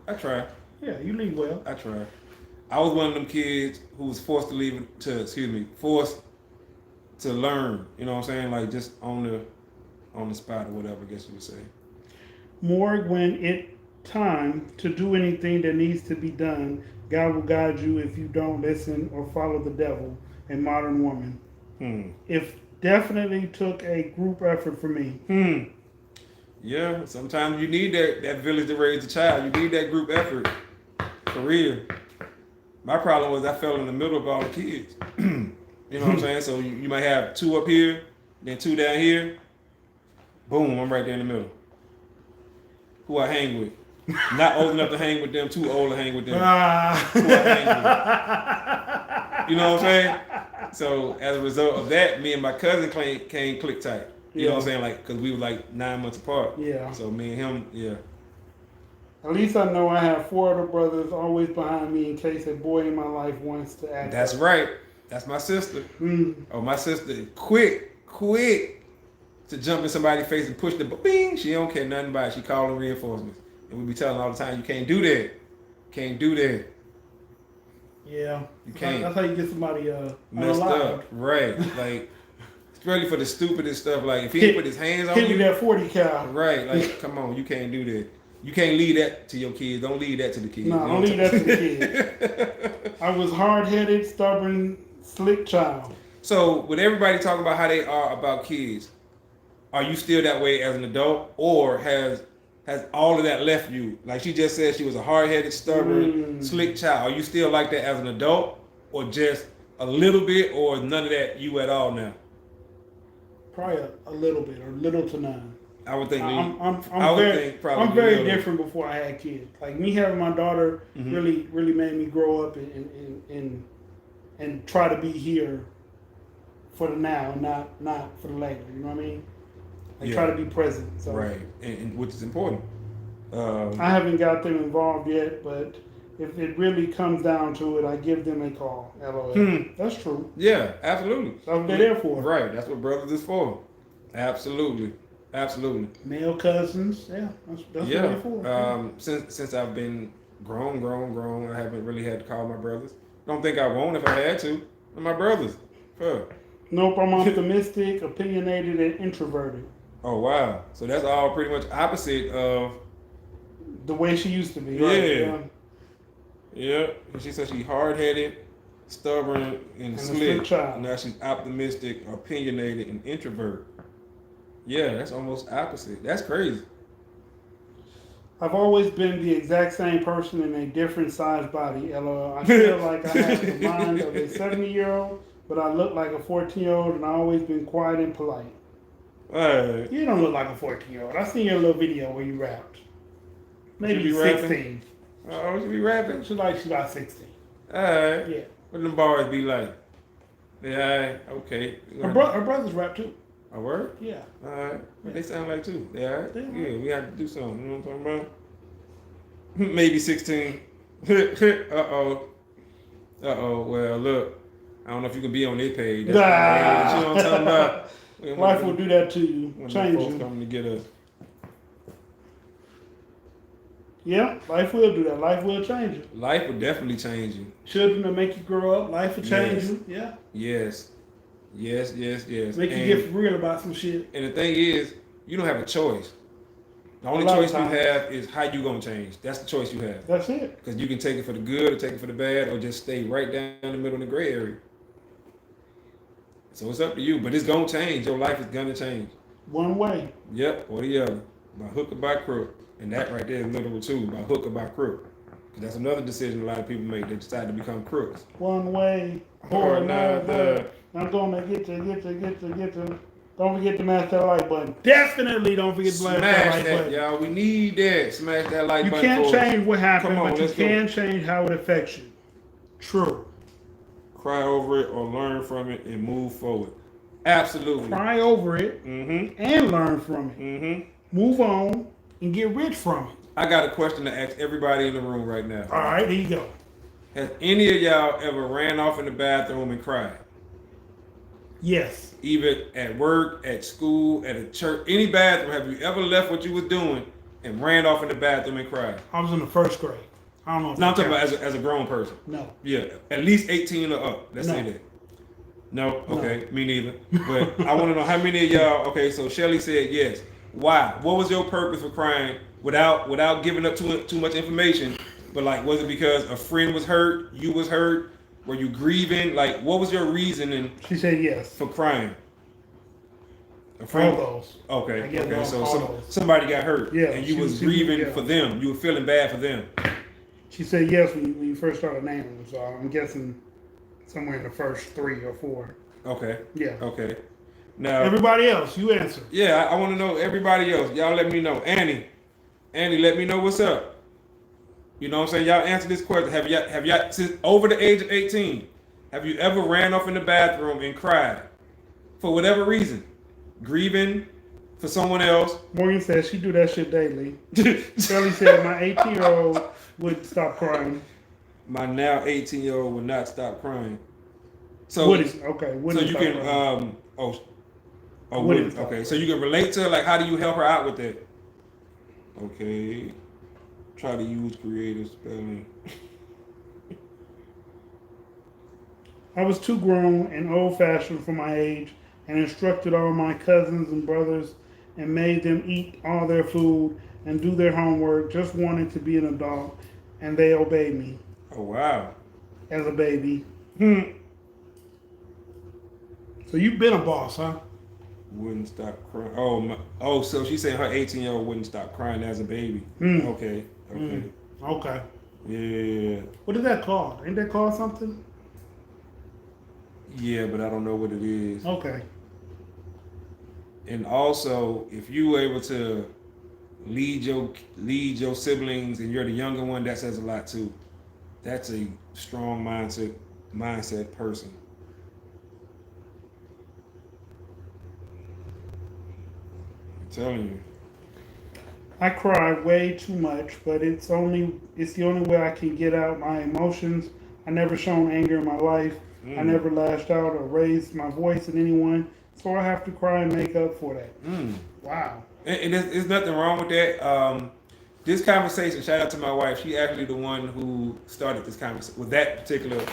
Speaker 1: I try.
Speaker 2: Yeah, you lead well.
Speaker 1: I try. I was one of them kids who was forced to learn. You know what I'm saying? Like just on the spot or whatever, I guess you would say.
Speaker 2: More when it's time to do anything that needs to be done, God will guide you if you don't listen or follow the devil. A modern woman. If definitely took a group effort for me.
Speaker 1: Yeah, sometimes you need that village to raise a child. You need that group effort. For real. My problem was I fell in the middle of all the kids. You know what I'm saying? So you might have 2 up here, then 2 down here. Boom, I'm right there in the middle. Who I hang with. Not old enough to hang with them, too old to hang with them. Who I hang with. You know what I'm saying? So as a result of that, me and my cousin came click tight. You know what I'm saying? Like, because we were like 9 months apart.
Speaker 2: Yeah.
Speaker 1: So me and him, yeah.
Speaker 2: At least I know I have 4 other brothers always behind me in case a boy in my life wants to act.
Speaker 1: That's right. That's my sister. Oh, my sister is quick to jump in somebody's face and push the bing. She don't care nothing about it. She calling reinforcements. And we be telling all the time, you can't do that. Can't do that.
Speaker 2: Yeah.
Speaker 1: You can't.
Speaker 2: That's how you get somebody
Speaker 1: messed up. Right. Like, especially for the stupidest stuff. Like, if he put his hands on you.
Speaker 2: Hit me that 40 cal.
Speaker 1: Right. Like, come on. You can't do that. You can't leave that to your kids. Don't leave that to the kids.
Speaker 2: No, don't leave that to the kids. I was hard-headed, stubborn, slick child.
Speaker 1: So, with everybody talking about how they are about kids, are you still that way as an adult? Or has all of that left you? Like she just said, she was a hard-headed, stubborn, slick child. Are you still like that as an adult? Or just a little bit? Or none of that you at all now?
Speaker 2: Probably a little bit, or little to none.
Speaker 1: I would think.
Speaker 2: I'm very different before I had kids. Like me having my daughter really made me grow up and try to be here for the now, not for the later. You know what I mean? Like try to be present. So.
Speaker 1: Right, and which is important.
Speaker 2: I haven't got them involved yet, but if it really comes down to it, I give them a call. LOL. That's true.
Speaker 1: Yeah, absolutely.
Speaker 2: That's what they're there for.
Speaker 1: Right, that's what brothers is for. Absolutely. Absolutely.
Speaker 2: Male cousins, yeah, that's what
Speaker 1: Yeah.
Speaker 2: they're for.
Speaker 1: Since I've been grown, I haven't really had to call my brothers. Don't think I won't if I had to. They're my brothers. Fuck.
Speaker 2: Nope, I'm optimistic, opinionated, and introverted.
Speaker 1: Oh wow. So that's all pretty much opposite of
Speaker 2: The way she used to be,
Speaker 1: yeah.
Speaker 2: right?
Speaker 1: Yeah. She said she's hard headed, stubborn, and
Speaker 2: And a
Speaker 1: slick.
Speaker 2: strict child.
Speaker 1: Now she's optimistic, opinionated, and introvert. Yeah, that's almost opposite. That's crazy.
Speaker 2: I've always been the exact same person in a different size body. LOL. I feel like I have the mind of a 70-year-old, but I look like a 14-year-old, and I've always been quiet and polite.
Speaker 1: Alright.
Speaker 2: You don't look like a 14-year-old. I seen your little video where you rapped. Maybe
Speaker 1: You be
Speaker 2: 16.
Speaker 1: Oh, you be rapping?
Speaker 2: She like she about 16.
Speaker 1: Alright.
Speaker 2: Yeah.
Speaker 1: What them bars be like? Yeah, alright. Okay.
Speaker 2: Her brothers rap too.
Speaker 1: A word?
Speaker 2: Yeah.
Speaker 1: Alright. What they sound like too? They alright?
Speaker 2: They
Speaker 1: Yeah, we have to do something. You know what I'm talking about? Maybe 16. Uh-oh. Uh-oh. Well, look. I don't know if you can be on their page. That's you know what I'm talking about?
Speaker 2: Life will do that to you.
Speaker 1: When
Speaker 2: Change
Speaker 1: folks
Speaker 2: you.
Speaker 1: coming to get us.
Speaker 2: Yeah, life will do that. Life will change you.
Speaker 1: Life will definitely change you.
Speaker 2: Children will make you grow up. Life will change
Speaker 1: Yes.
Speaker 2: you. Yeah.
Speaker 1: Yes. Yes, yes, yes.
Speaker 2: Make you get for real about some shit.
Speaker 1: And the thing is, you don't have a choice. The only
Speaker 2: A lot of
Speaker 1: choice you
Speaker 2: times.
Speaker 1: have is how you gonna change. That's the choice you have.
Speaker 2: That's it.
Speaker 1: Because you can take it for the good or take it for the bad or just stay right down the middle in the gray area. So it's up to you. But it's gonna change. Your life is gonna change.
Speaker 2: One way.
Speaker 1: Yep, or the other. By hook or by crook. And that right there is literal too, by hook or by crook. 'Cause that's another decision a lot of people make. They decide to become crooks.
Speaker 2: One way or another. I'm gonna get to. Don't forget to smash that like button. Definitely don't forget to smash that
Speaker 1: Smash
Speaker 2: like
Speaker 1: that,
Speaker 2: button.
Speaker 1: y'all. We need that. Smash that like
Speaker 2: You
Speaker 1: button.
Speaker 2: can't
Speaker 1: for us.
Speaker 2: change what happened,
Speaker 1: Come on,
Speaker 2: but you
Speaker 1: let's go.
Speaker 2: can change how it affects you. True.
Speaker 1: Cry over it or learn from it and move forward. Absolutely.
Speaker 2: Cry over it
Speaker 1: Mm-hmm.
Speaker 2: and learn from it.
Speaker 1: Mm-hmm.
Speaker 2: Move on and get rich from it.
Speaker 1: I got a question to ask everybody in the room right now.
Speaker 2: All right, there you go.
Speaker 1: Has any of y'all ever ran off in the bathroom and cried?
Speaker 2: Yes.
Speaker 1: Either at work, at school, at a church, any bathroom. Have you ever left what you was doing and ran off in the bathroom and cried?
Speaker 2: I was in the first grade. I don't know if
Speaker 1: No, I'm
Speaker 2: that
Speaker 1: talking about
Speaker 2: counts.
Speaker 1: as a grown person.
Speaker 2: No.
Speaker 1: Yeah, at least 18 or up. Let's
Speaker 2: No.
Speaker 1: say that. No? Okay, me neither. But I want to know how many of y'all, okay, so Shelly said yes. Why? What was your purpose for crying without giving up too much information? But like, was it because a friend was hurt, you was hurt, were you grieving? Like, what was your reasoning
Speaker 2: She said yes.
Speaker 1: for crying? A
Speaker 2: All
Speaker 1: friend?
Speaker 2: those.
Speaker 1: Okay,
Speaker 2: I get
Speaker 1: okay, so
Speaker 2: all those.
Speaker 1: somebody got hurt,
Speaker 2: Yeah,
Speaker 1: and you
Speaker 2: she
Speaker 1: was
Speaker 2: was-
Speaker 1: grieving
Speaker 2: yeah.
Speaker 1: for them. You were feeling bad for them.
Speaker 2: She said yes when you first started naming them, so I'm guessing somewhere in the first 3 or 4.
Speaker 1: Okay,
Speaker 2: Yeah.
Speaker 1: okay. Now,
Speaker 2: Everybody else, you answer.
Speaker 1: yeah, I want to know everybody else. Y'all let me know. Annie, let me know what's up. You know what I'm saying? Y'all answer this question. Have y'all since over the age of 18, have you ever ran off in the bathroom and cried for whatever reason? Grieving for someone else?
Speaker 2: Morgan says she do that shit daily. Shirley said my 18-year-old would stop crying.
Speaker 1: My now 18-year-old would not stop crying. So
Speaker 2: Wouldn't. Okay.
Speaker 1: so
Speaker 2: Wouldn't
Speaker 1: you
Speaker 2: stop
Speaker 1: can
Speaker 2: crying.
Speaker 1: wouldn't.
Speaker 2: Wouldn't stop
Speaker 1: Okay, so you can relate to her. Like, how do you help her out with that? Okay, try to use creative spelling.
Speaker 2: I was too grown and old-fashioned for my age and instructed all my cousins and brothers and made them eat all their food and do their homework, just wanted to be an adult, and they obeyed me
Speaker 1: Oh wow.
Speaker 2: as a baby.
Speaker 1: Hmm.
Speaker 2: So you've been a boss, huh?
Speaker 1: Wouldn't stop crying. So she's saying her 18-year-old wouldn't stop crying as a baby.
Speaker 2: Mm.
Speaker 1: Okay.
Speaker 2: Okay.
Speaker 1: Yeah.
Speaker 2: What is that called? Ain't that called something?
Speaker 1: Yeah, but I don't know what it is.
Speaker 2: Okay.
Speaker 1: And also, if you were able to lead your siblings and you're the younger one, that says a lot too. That's a strong mindset person. I'm telling you.
Speaker 2: I cry way too much, but it's the only way I can get out my emotions. I never shown anger in my life. I never lashed out or raised my voice at anyone. So I have to cry and make up for that. Wow.
Speaker 1: And there's nothing wrong with that. This conversation, shout out to my wife. She actually the one who started this conversation with that particular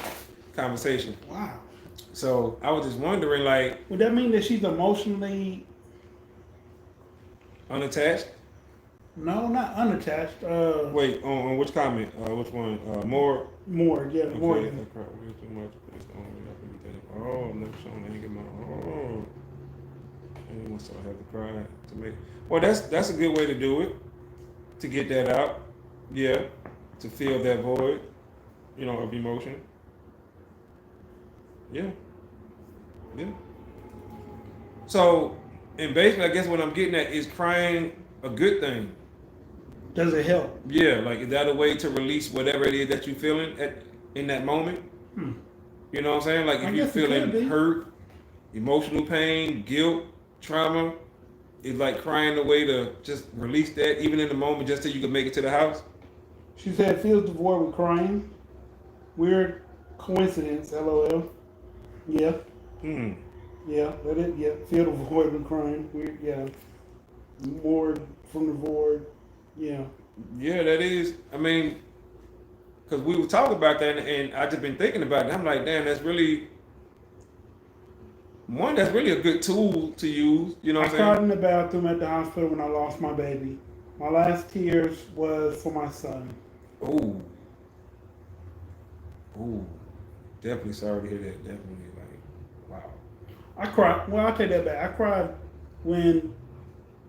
Speaker 1: conversation.
Speaker 2: Wow.
Speaker 1: So I was just wondering, like,
Speaker 2: Would that mean that she's emotionally?
Speaker 1: unattached?
Speaker 2: No, not unattached.
Speaker 1: Wait, on which comment? Which one? More?
Speaker 2: More, yeah,
Speaker 1: Okay.
Speaker 2: more.
Speaker 1: I cried way too much. Oh, I'm never showing anger. Oh, anyone so I have to cry to make. Well, that's a good way to do it. To get that out, yeah, to fill that void, of emotion. Yeah. So, and basically, I guess what I'm getting at is crying a good thing.
Speaker 2: Does it help?
Speaker 1: Yeah, like is that a way to release whatever it is that you're feeling in that moment? You know what I'm saying? Like if you're feeling hurt, emotional pain, guilt, trauma, it's like crying a way to just release that, even in the moment, just so you can make it to the house.
Speaker 2: She said, "Fills the void with crying." Weird coincidence. LOL. Yeah. Yeah. Let it. Yeah. Fill the void with crying. Weird. Yeah. More from the void. Yeah.
Speaker 1: Yeah, that is. I mean, because we were talking about that, and I just been thinking about it. I'm like, damn, that's really a good tool to use. You know what I'm saying?
Speaker 2: I cried in the bathroom at the hospital when I lost my baby. My last tears was for my son.
Speaker 1: Oh, definitely sorry to hear that. Definitely, wow.
Speaker 2: I cried. Well, I'll take that back. I cried when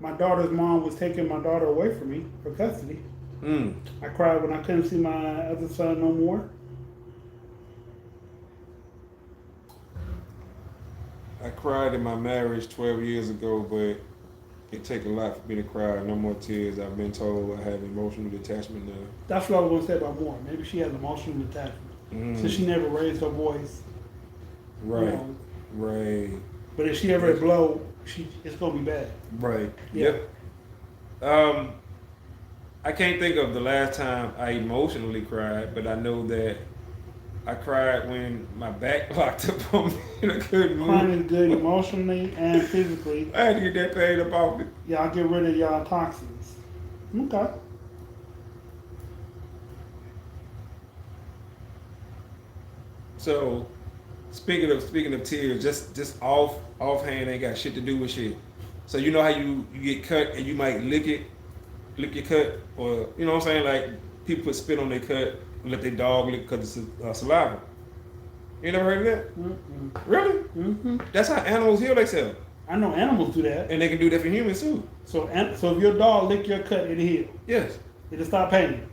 Speaker 2: my daughter's mom was taking my daughter away from me for custody. I cried when I couldn't see my other son no more.
Speaker 1: I cried in my marriage 12 years ago, but it takes a lot for me to cry. No more tears. I've been told I have emotional detachment now.
Speaker 2: That's what I was going to say about more. Maybe she has emotional attachment. So she never raised her voice.
Speaker 1: Right. Right.
Speaker 2: But if she ever blow, it's going to be bad.
Speaker 1: Right.
Speaker 2: Yeah.
Speaker 1: Yep. I can't think of the last time I emotionally cried, but I know that I cried when my back locked up on me and I couldn't move.
Speaker 2: Crying is good emotionally and physically.
Speaker 1: I had to get that pain up off me.
Speaker 2: Y'all get rid of y'all toxins. Okay.
Speaker 1: So, speaking of tears, just offhand ain't got shit to do with shit. So you know how you get cut and you might lick your cut, or you know what I'm saying? Like people put spit on their cut and let their dog lick because it's saliva. You never heard of that?
Speaker 2: Mm-mm.
Speaker 1: Really? That's how animals heal themselves.
Speaker 2: I know animals do that.
Speaker 1: And they can do that for humans too.
Speaker 2: So if your dog lick your cut, it'll heal.
Speaker 1: Yes.
Speaker 2: It'll stop pain.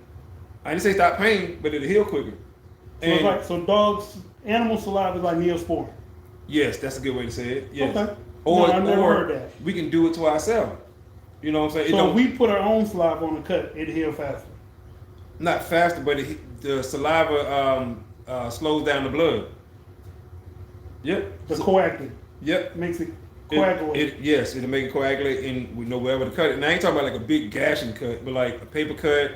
Speaker 1: I didn't say stop pain, but it'll heal quicker.
Speaker 2: So animal saliva is like Neosporin.
Speaker 1: Yes, that's a good way to say it. Yes.
Speaker 2: Okay.
Speaker 1: I've
Speaker 2: never heard that.
Speaker 1: We can do it to ourselves. You know what I'm saying?
Speaker 2: So if we put our own saliva on the cut, it'll heal faster.
Speaker 1: Not faster, but the saliva slows down the blood. Yep.
Speaker 2: The coagulate.
Speaker 1: Yep.
Speaker 2: Makes it coagulate.
Speaker 1: Yes, it'll make it coagulate, and we know wherever to cut it. And I ain't talking about like a big gashing cut, but like a paper cut,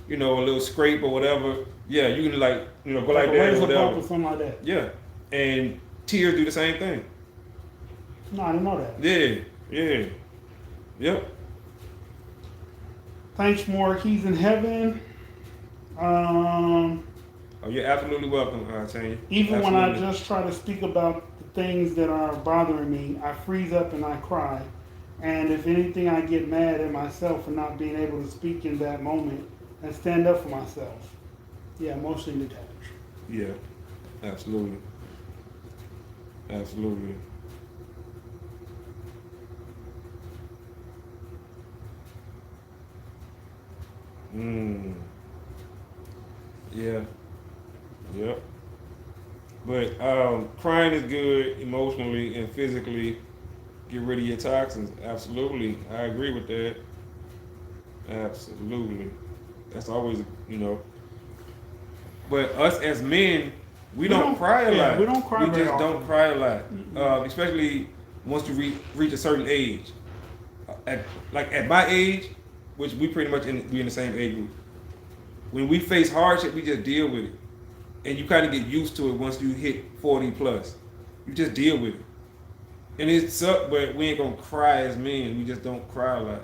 Speaker 1: a little scrape or whatever. Yeah, you can go like that or whatever.
Speaker 2: Or something like that.
Speaker 1: Yeah, and tears do the same thing.
Speaker 2: No, I didn't know that.
Speaker 1: Yeah. Yep.
Speaker 2: Thanks, Mark. He's in heaven.
Speaker 1: Oh, you're absolutely welcome, Tanya.
Speaker 2: Even when I just try to speak about the things that are bothering me, I freeze up and I cry. And if anything, I get mad at myself for not being able to speak in that moment and stand up for myself. Yeah, emotionally detached.
Speaker 1: Yeah, absolutely. Absolutely. Yeah. Yep. But crying is good emotionally and physically. Get rid of your toxins. Absolutely. I agree with that. Absolutely. That's always, But us as men, we don't cry a lot.
Speaker 2: We don't cry
Speaker 1: We just don't cry a lot. Especially once you reach a certain age. At my age, which we pretty much we in the same age group. When we face hardship, we just deal with it. And you kind of get used to it once you hit 40 plus. You just deal with it. And it sucks, but we ain't gonna cry as men. We just don't cry a lot.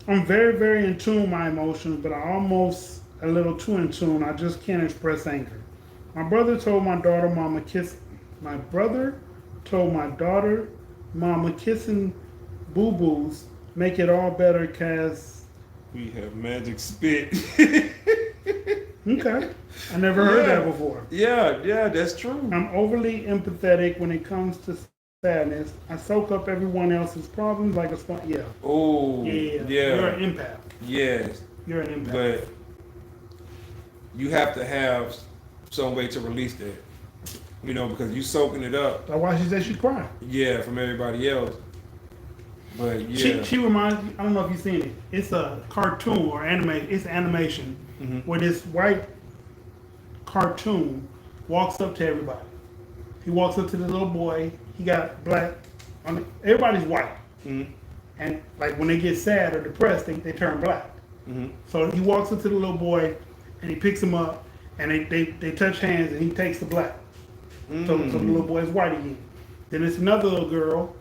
Speaker 2: I'm very, very in tune with my emotions, but I'm almost a little too in tune. I just can't express anger. My brother told my daughter, "Mama kiss." My brother told my daughter, "Mama kissing boo boos make it all better." Cause
Speaker 1: We have magic spit.
Speaker 2: okay, I never heard that before.
Speaker 1: Yeah, that's true.
Speaker 2: I'm overly empathetic when it comes to sadness. I soak up everyone else's problems like a sponge. Yeah.
Speaker 1: Oh,
Speaker 2: Yeah.
Speaker 1: yeah.
Speaker 2: You're an empath.
Speaker 1: Yes,
Speaker 2: You're an empath.
Speaker 1: but you have to have some way to release that. You know, because you soaking it up.
Speaker 2: That's why she said she cried.
Speaker 1: Yeah, from everybody else. But yeah,
Speaker 2: She reminds me. I don't know if you've seen it. It's a cartoon or anime. It's animation where this white cartoon walks up to everybody. He walks up to the little boy. He got black. Everybody's white, and like when they get sad or depressed, they turn black. So he walks up to the little boy, and he picks him up, and they touch hands, and he takes the black. So the little boy is white again. Then it's another little girl.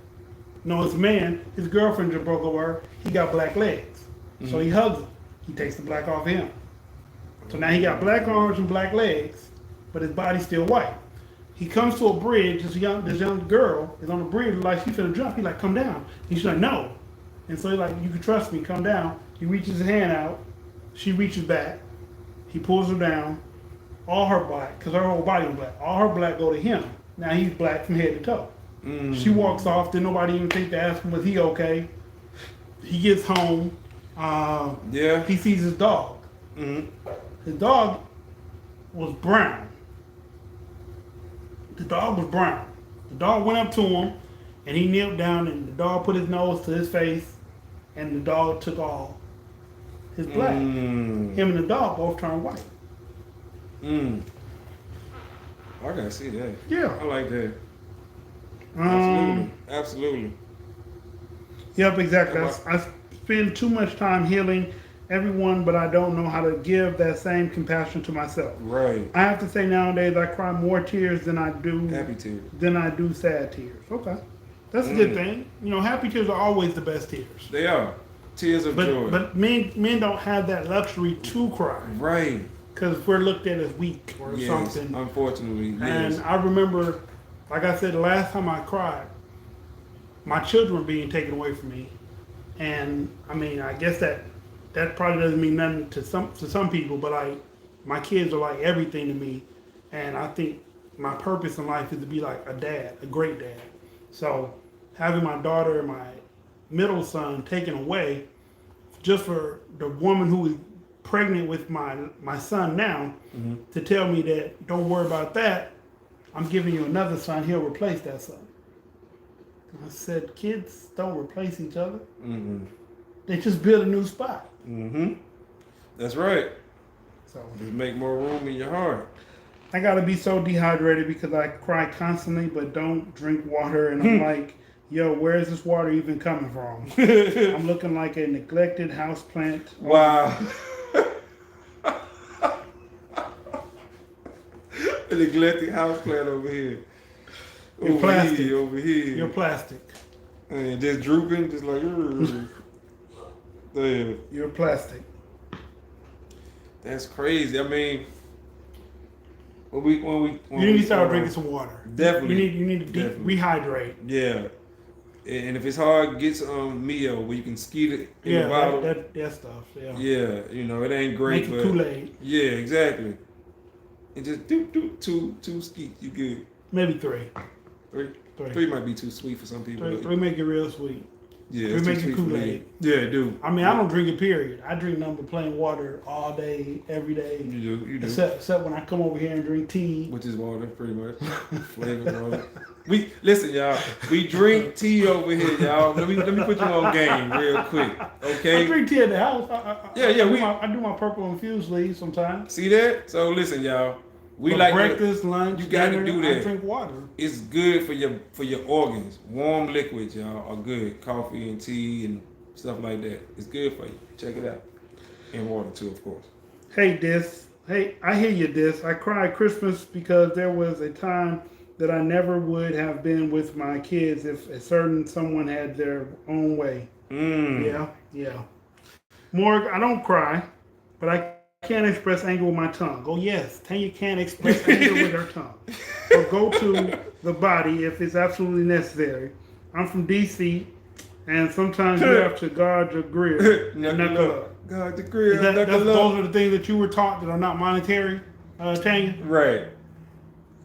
Speaker 2: No, it's a man. His girlfriend just broke up with her. He got black legs. So he hugs him. He takes the black off him. So now he got black arms and black legs, but his body's still white. He comes to a bridge. This young girl is on the bridge, like she's finna jump. He's like, "Come down." He's like, "No." And so he's like, "You can trust me. Come down." He reaches his hand out. She reaches back. He pulls her down. All her black, because her whole body was black. All her black go to him. Now he's black from head to toe. She walks off. Then nobody even think to ask him, was he okay? He gets home. He sees his dog. His dog was brown. The dog was brown. The dog went up to him, and he knelt down, and the dog put his nose to his face, and the dog took all his black. Him and the dog both turned white.
Speaker 1: I gotta see that.
Speaker 2: Yeah.
Speaker 1: I like that. Absolutely.
Speaker 2: Yep, exactly. I spend too much time healing everyone, but I don't know how to give that same compassion to myself.
Speaker 1: Right.
Speaker 2: I have to say nowadays I cry more tears than I do
Speaker 1: happy tears.
Speaker 2: Than I do sad tears. Okay. That's a good thing. You know, happy tears are always the best tears.
Speaker 1: They are. Tears of joy.
Speaker 2: But men don't have that luxury to cry.
Speaker 1: Right.
Speaker 2: Because we're looked at as weak or something.
Speaker 1: Unfortunately,
Speaker 2: And I remember, like I said, the last time I cried, my children were being taken away from me. And I mean, I guess that probably doesn't mean nothing to some people, but like my kids are like everything to me. And I think my purpose in life is to be like a dad, a great dad. So having my daughter and my middle son taken away, just for the woman who is pregnant with my son now, to tell me that don't worry about that, I'm giving you another son, he'll replace that son. I said, kids don't replace each other. They just build a new spot.
Speaker 1: That's right.
Speaker 2: So
Speaker 1: just make more room in your heart.
Speaker 2: I gotta be so dehydrated because I cry constantly but don't drink water, and I'm like, yo, where is this water even coming from? I'm looking like a neglected house plant.
Speaker 1: Wow. A neglected house plant over here.
Speaker 2: You're plastic.
Speaker 1: Over here.
Speaker 2: You're plastic.
Speaker 1: And just drooping, just like, damn.
Speaker 2: You're plastic.
Speaker 1: That's crazy. I mean, when
Speaker 2: you need to start drinking some water.
Speaker 1: Definitely.
Speaker 2: You need to rehydrate.
Speaker 1: Yeah. And if it's hard, get some Mio where you can skeet it in the bottle.
Speaker 2: That stuff. Yeah.
Speaker 1: Yeah, you know, it ain't great.
Speaker 2: Make it Kool-Aid.
Speaker 1: Yeah, exactly. And just two skeets, you good.
Speaker 2: Maybe three.
Speaker 1: Three might be too sweet for some people.
Speaker 2: Three make it real sweet.
Speaker 1: Yeah,
Speaker 2: three make it Kool-Aid.
Speaker 1: Yeah, it do.
Speaker 2: I mean, I don't drink it, period. I drink nothing but plain water all day, every day.
Speaker 1: You do.
Speaker 2: Except when I come over here and drink tea.
Speaker 1: Which is water, pretty much. Flavored water. Listen, y'all. We drink tea over here, y'all. Let me put you on game real quick, okay?
Speaker 2: I drink tea at the house. I do my purple infused leaves sometimes.
Speaker 1: See that? So listen, y'all. We
Speaker 2: but
Speaker 1: like
Speaker 2: breakfast, lunch.
Speaker 1: You got to do that.
Speaker 2: I drink water.
Speaker 1: It's good for your organs. Warm liquids, y'all, are good. Coffee and tea and stuff like that. It's good for you. Check it out. And water too, of course.
Speaker 2: Hey, I hear you, Dis. I cried Christmas because there was a time that I never would have been with my kids if a certain someone had their own way. Yeah, yeah. Morg, I don't cry, but I can't express anger with my tongue. Oh yes, Tanya can't express anger with her tongue. Or go to the body if it's absolutely necessary. I'm from DC, and sometimes you have to guard your grill and knuckle up.
Speaker 1: God, the grill,
Speaker 2: Those are the things that you were taught that are not monetary, Tanya?
Speaker 1: Right.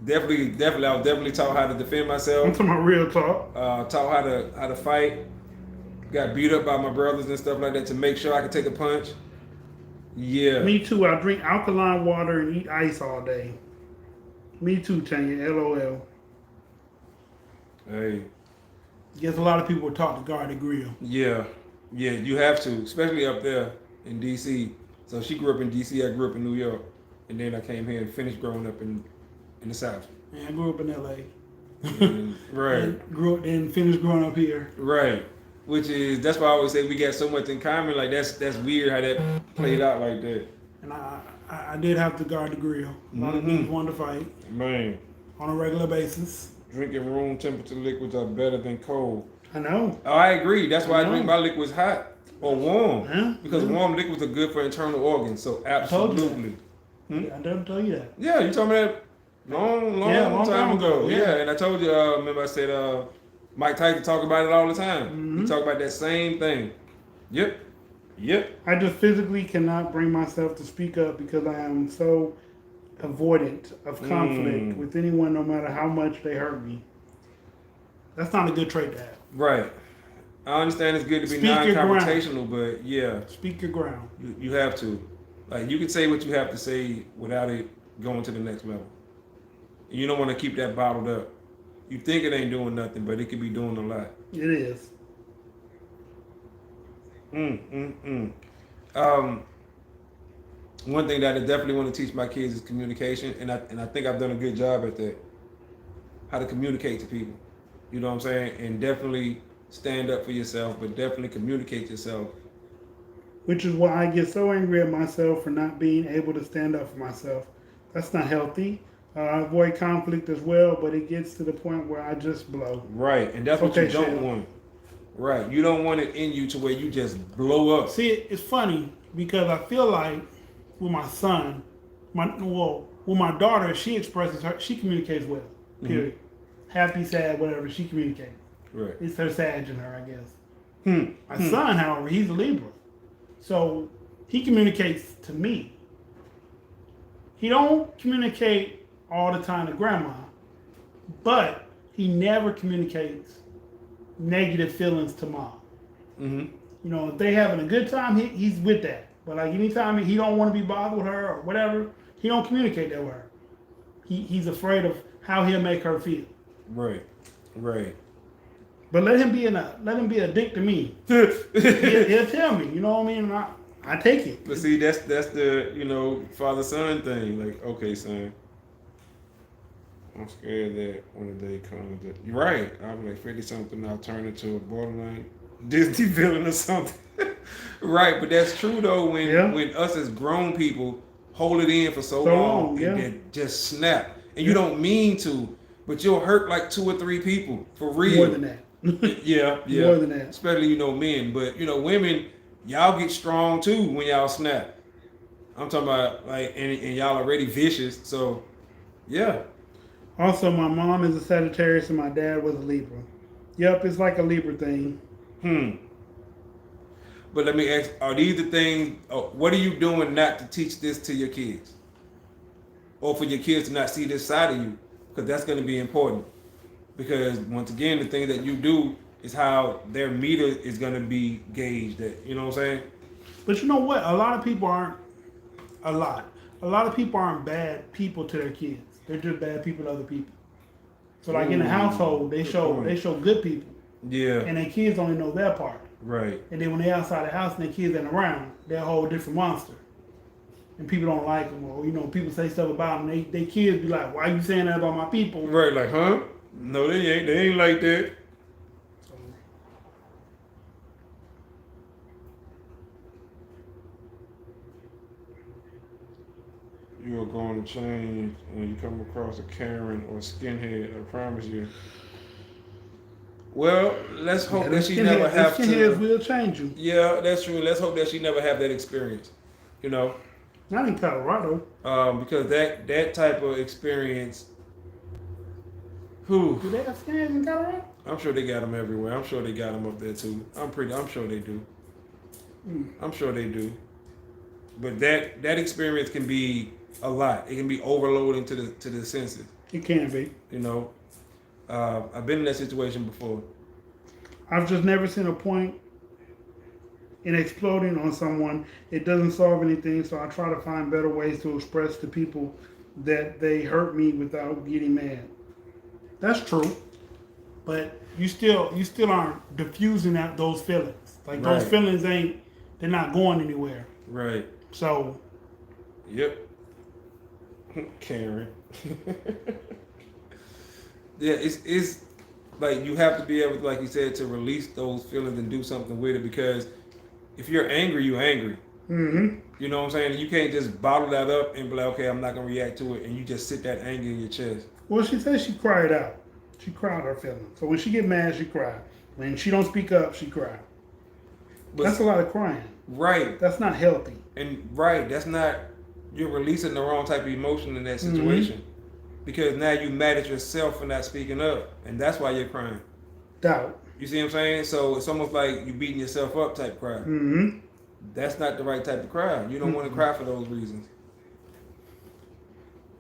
Speaker 1: Definitely. I was definitely taught how to defend myself.
Speaker 2: I'm talking about real talk.
Speaker 1: Taught how to fight. Got beat up by my brothers and stuff like that to make sure I could take a punch. Yeah.
Speaker 2: Me too. I drink alkaline water and eat ice all day. Me too, Tanya. LOL.
Speaker 1: Hey.
Speaker 2: Guess a lot of people were taught to guard the grill.
Speaker 1: Yeah. Yeah, you have to, especially up there in DC. So she grew up in DC, I grew up in New York. And then I came here and finished growing up in the South.
Speaker 2: Yeah, I grew up in LA.
Speaker 1: Right.
Speaker 2: And finished growing up here.
Speaker 1: Right. That's why I always say we got so much in common. Like that's weird how that played out like that.
Speaker 2: And I did have to guard the grill. A lot of dudes wanted to fight.
Speaker 1: Man.
Speaker 2: On a regular basis.
Speaker 1: Drinking room temperature liquids are better than cold.
Speaker 2: I know.
Speaker 1: Oh, I agree. That's why I drink my liquids hot or warm.
Speaker 2: Yeah.
Speaker 1: Because warm liquids are good for internal organs. So absolutely.
Speaker 2: I didn't tell you that.
Speaker 1: Yeah, you told me that long time ago. Yeah, and I told you, remember I said Mike Tyson talk about it all the time. He talk about that same thing. Yep.
Speaker 2: I just physically cannot bring myself to speak up because I am so avoidant of conflict with anyone, no matter how much they hurt me. That's not a good trait to have.
Speaker 1: Right. I understand it's good to be non-confrontational, but yeah.
Speaker 2: Speak your ground.
Speaker 1: You have to. Like, you can say what you have to say without it going to the next level. You don't want to keep that bottled up. You think it ain't doing nothing, but it could be doing a lot.
Speaker 2: It is.
Speaker 1: One thing that I definitely want to teach my kids is communication, and I think I've done a good job at that. How to communicate to people. You know what I'm saying? And definitely stand up for yourself, but definitely communicate yourself.
Speaker 2: Which is why I get so angry at myself for not being able to stand up for myself. That's not healthy. I avoid conflict as well, but it gets to the point where I just blow.
Speaker 1: Right, and that's what you don't want. Right, you don't want it in you to where you just blow up.
Speaker 2: See, it's funny because I feel like with my son, with my daughter, she communicates well. Period. Happy, sad, whatever, she communicates.
Speaker 1: Right.
Speaker 2: It's her Sag in her, I guess. My son, however, he's a Libra. So he communicates to me. He don't communicate all the time to grandma, but he never communicates negative feelings to mom. You know, if they having a good time, he's with that. But like anytime he don't want to be bothered with her or whatever, he don't communicate that with her. He's afraid of how he'll make her feel.
Speaker 1: Right.
Speaker 2: But let him be a dick to me. he'll tell me, you know what I mean? And I take it.
Speaker 1: But see, that's the father-son thing. Like, okay, son, I'm scared that when the day comes that you're right. I'm like 50-something, I'll turn into a borderline Disney villain or something. Right, but that's true though. When us as grown people hold it in for so long and then just snap, and you don't mean to, but you'll hurt like 2 or 3 people for real.
Speaker 2: More than that.
Speaker 1: Yeah.
Speaker 2: More than that.
Speaker 1: Especially men, but women, y'all get strong too when y'all snap. I'm talking about like, and y'all already vicious, so yeah.
Speaker 2: Also, my mom is a Sagittarius and my dad was a Libra. Yep, it's like a Libra thing.
Speaker 1: But let me ask, are these the things, what are you doing not to teach this to your kids? Or for your kids to not see this side of you? Because that's going to be important. Because once again, the thing that you do is how their meter is going to be gauged at, you know what I'm saying?
Speaker 2: But you know what? A lot of people aren't bad people to their kids. They're just bad people to other people. So like in the household, they show good people.
Speaker 1: Yeah.
Speaker 2: And their kids only know their part.
Speaker 1: Right.
Speaker 2: And then when they're outside the house and their kids ain't around, they're a whole different monster. And people don't like them, or people say stuff about them. They kids be like, "Why are you saying that about my people?"
Speaker 1: Right, like, huh? No, they ain't. They ain't like that. You are going to change when you come across a Karen or skinhead. I promise you. Well, let's hope that she never have
Speaker 2: skinheads
Speaker 1: to.
Speaker 2: will change you.
Speaker 1: Yeah, that's true. Let's hope that she never have that experience. You know,
Speaker 2: Not in Colorado.
Speaker 1: because that type of experience. Who?
Speaker 2: Do they have skinheads in Colorado?
Speaker 1: I'm sure they got them everywhere. I'm sure they got them up there too. I'm sure they do. I'm sure they do. But that experience can be a lot. It can be overloading to the senses.
Speaker 2: It can be.
Speaker 1: You know, I've been in that situation before.
Speaker 2: I've just never seen a point in exploding on someone. It doesn't solve anything, so I try to find better ways to express to people that they hurt me without getting mad. That's true, but you still aren't diffusing out those feelings. Like those feelings they're not going anywhere.
Speaker 1: Right.
Speaker 2: So.
Speaker 1: Yep. Karen. Yeah, it's like you have to be able, like you said, to release those feelings and do something with it, because if you're angry, you're angry.
Speaker 2: Mm-hmm.
Speaker 1: You know what I'm saying? You can't just bottle that up and be like, okay, I'm not gonna react to it, and you just sit that anger in your chest.
Speaker 2: Well, she says she cried out. She cried her feelings. So when she get mad, she cry. When she don't speak up, she cry. But that's a lot of crying.
Speaker 1: Right.
Speaker 2: That's not healthy.
Speaker 1: And that's not, you're releasing the wrong type of emotion in that situation. Mm-hmm. Because now you mad at yourself for not speaking up, and that's why you're crying.
Speaker 2: Doubt.
Speaker 1: You see what I'm saying? So it's almost like you beating yourself up type cry.
Speaker 2: Mm-hmm.
Speaker 1: That's not the right type of cry. You don't want to cry for those reasons.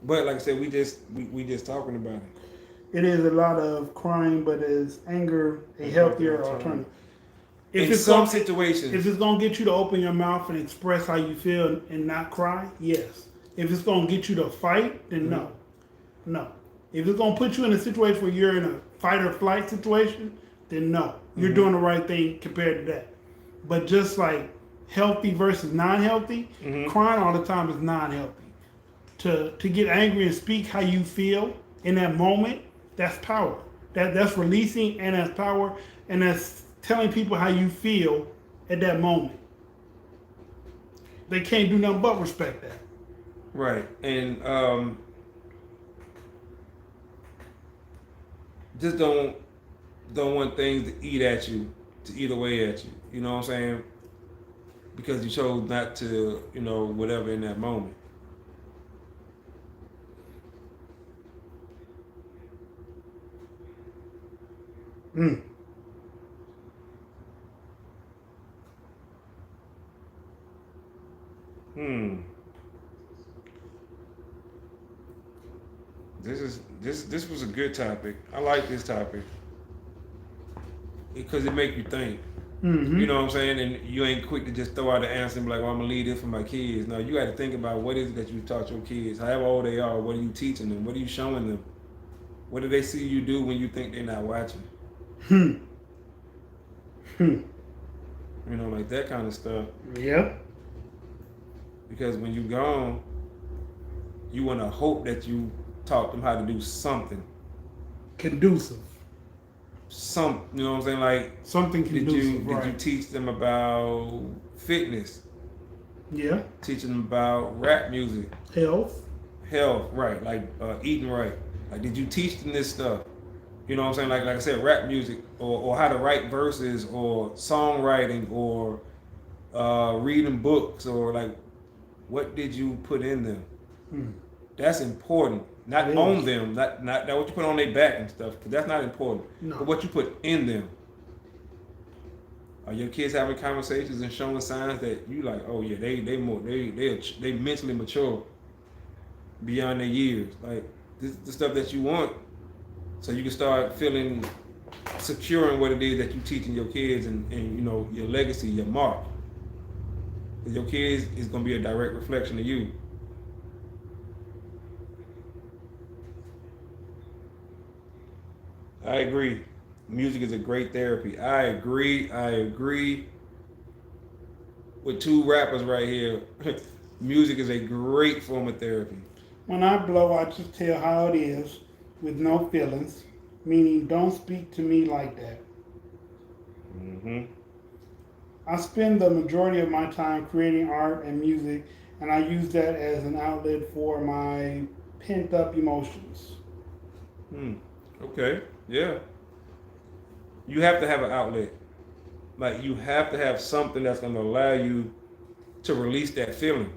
Speaker 1: But like I said, we just talking about it.
Speaker 2: It is a lot of crying, but is anger a healthier alternative?
Speaker 1: In some situations.
Speaker 2: If it's going to get you to open your mouth and express how you feel and not cry, yes. If it's going to get you to fight, then no. No. If it's going to put you in a situation where you're in a fight or flight situation, then no. You're doing the right thing compared to that. But just like healthy versus non-healthy, crying all the time is non-healthy. To get angry and speak how you feel in that moment, that's power. That's releasing, and that's power, and that's telling people how you feel at that moment. They can't do nothing but respect that.
Speaker 1: Right. And just don't want things to eat away at you. You know what I'm saying? Because you chose not to, whatever in that moment. This was a good topic. I like this topic because it make you think. You know what I'm saying? And you ain't quick to just throw out the answer and be like, well, I'm gonna leave this for my kids. No, you got to think about what is it that you taught your kids. However old they are, what are you teaching them? What are you showing them? What do they see you do when you think they're not watching? Like that kind of stuff.
Speaker 2: Yep.
Speaker 1: Because when you gone, you want to hope that you taught them how to do something
Speaker 2: conducive.
Speaker 1: You know what I'm saying? Like
Speaker 2: something conducive.
Speaker 1: Did you teach them about fitness?
Speaker 2: Yeah.
Speaker 1: Teaching them about rap music.
Speaker 2: Health,
Speaker 1: right? Like eating right. Like, did you teach them this stuff? You know what I'm saying? Like I said, rap music, or how to write verses, or songwriting, or reading books, or like, what did you put in them? That's important. Not on them, not what you put on their back and stuff, because that's not important. No. But what you put in them. Are your kids having conversations and showing signs that you like, oh yeah, they mentally mature beyond their years? Like, this is the stuff that you want, so you can start feeling secure in what it is that you're teaching your kids, and your legacy, your mark. Because your kids is going to be a direct reflection of you. I agree. Music is a great therapy. I agree with two rappers right here. Music is a great form of therapy.
Speaker 2: When I blow, I just tell how it is with no feelings, meaning don't speak to me like that. I spend the majority of my time creating art and music, and I use that as an outlet for my pent up emotions.
Speaker 1: Okay. Yeah. You have to have an outlet. Like you have to have something that's going to allow you to release that feeling.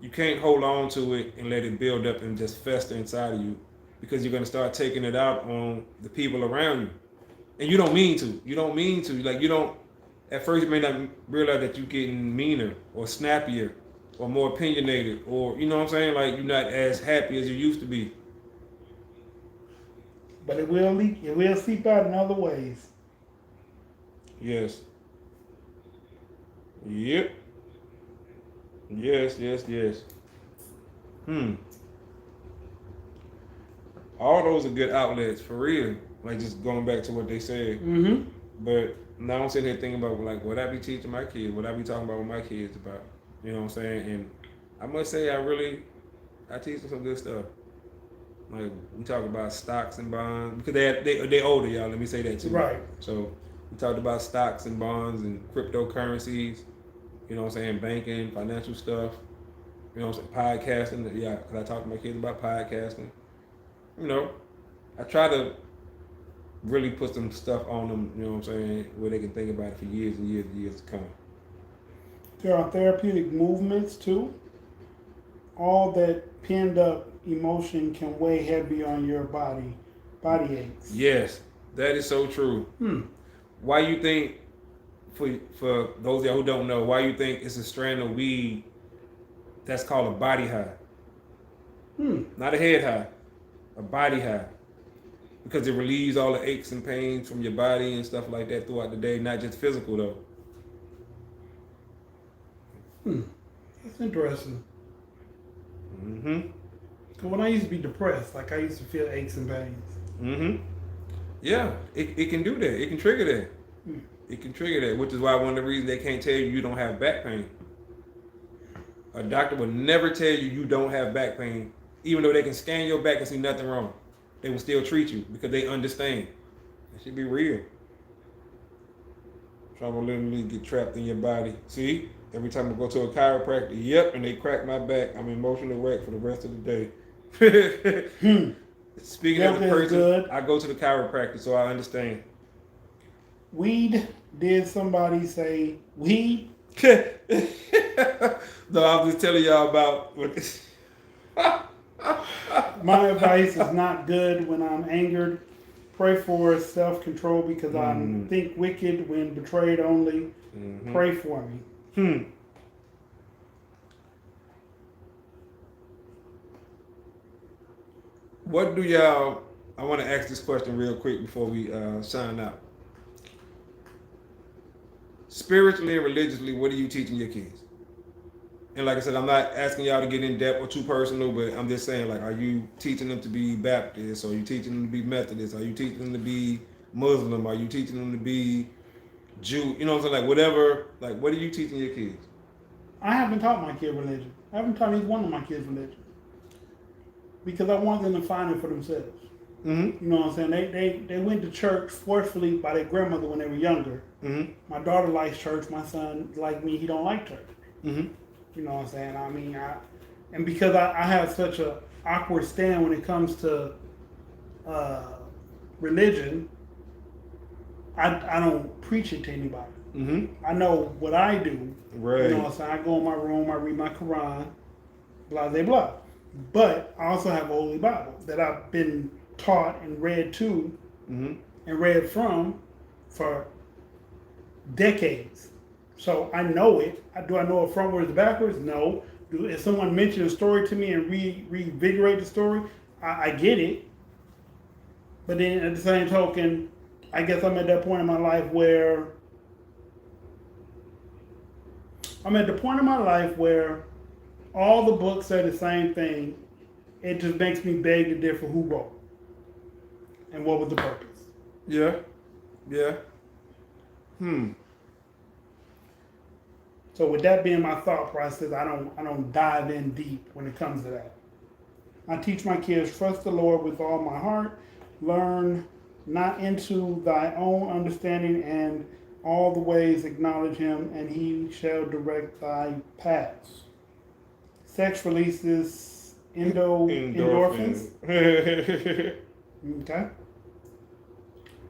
Speaker 1: You can't hold on to it and let it build up and just fester inside of you, because you're going to start taking it out on the people around you. And you don't mean to. You don't mean to. Like you don't. At first, you may not realize that you're getting meaner or snappier or more opinionated, or you know what I'm saying. Like you're not as happy as you used to be.
Speaker 2: But it will leak. It will seep out in other ways.
Speaker 1: Yes. Yep. Yes. Yes. Yes. All those are good outlets for real. Like just going back to what they said.
Speaker 2: Mm-hmm.
Speaker 1: But now I'm sitting here thinking about like what I be teaching my kids, what I be talking about with my kids about. You know what I'm saying? And I must say I teach them some good stuff. Like we talk about stocks and bonds because they older, y'all. Let me say that too.
Speaker 2: Right.
Speaker 1: So we talked about stocks and bonds and cryptocurrencies. You know what I'm saying? Banking, financial stuff. You know what I'm saying? Podcasting. Yeah, because I talk to my kids about podcasting. You know, I try to really put some stuff on them, you know what I'm saying, where they can think about it for years and years and years to come.
Speaker 2: There are therapeutic movements too. All that pinned up emotion can weigh heavy on your body aches.
Speaker 1: Yes, that is so true. Why you think, for those of y'all who don't know, why you think it's a strand of weed that's called a body high? Not a head high, a body high. Because it relieves all the aches and pains from your body and stuff like that throughout the day, not just physical though.
Speaker 2: That's interesting.
Speaker 1: Mm-hmm.
Speaker 2: When I used to be depressed, like I used to feel aches and pains.
Speaker 1: Mm-hmm. Yeah, it can do that. It can trigger that. It can trigger that, which is why one of the reasons they can't tell you don't have back pain. A doctor will never tell you don't have back pain, even though they can scan your back and see nothing wrong. They will still treat you because they understand. It should be real. Trauma literally get trapped in your body. See, every time I go to a chiropractor, yep, and they crack my back, I'm emotionally wrecked for the rest of the day. Speaking of the person, good. I go to the chiropractor, so I understand.
Speaker 2: Weed, did somebody say weed?
Speaker 1: No, I'm just telling y'all about what this.
Speaker 2: My advice is not good when I'm angered. Pray for self-control because I think wicked when betrayed only. Pray for me.
Speaker 1: What do y'all, I want to ask this question real quick before we sign out. Spiritually and religiously, what are you teaching your kids? And like I said, I'm not asking y'all to get in depth or too personal, but I'm just saying, like, are you teaching them to be Baptist? Are you teaching them to be Methodist? Are you teaching them to be Muslim? Are you teaching them to be Jew? You know what I'm saying? Like, whatever, like, what are you teaching your kids?
Speaker 2: I haven't taught my kid religion. I haven't taught either one of my kids religion. Because I want them to find it for themselves. You know what I'm saying? They went to church forcefully by their grandmother when they were younger. My daughter likes church. My son, like me, he don't like church. You know what I'm saying? I mean, and because I have such a awkward stand when it comes to religion, I don't preach it to anybody. I know what I do.
Speaker 1: Right.
Speaker 2: You know what I'm saying? I go in my room, I read my Quran, blah, blah, blah. But I also have a Holy Bible that I've been taught and read to and read from for decades. So I know it. Do I know it frontwards and backwards? No. If someone mentions a story to me and reinvigorate the story, I get it. But then at the same token, I guess I'm at that point in my life where all the books say the same thing. It just makes me beg to differ who wrote and what was the purpose.
Speaker 1: Yeah.
Speaker 2: So with that being my thought process, I don't dive in deep when it comes to that. I teach my kids, trust the Lord with all my heart, learn not into thy own understanding, and all the ways acknowledge him, and he shall direct thy paths. sex releases endorphins. Okay.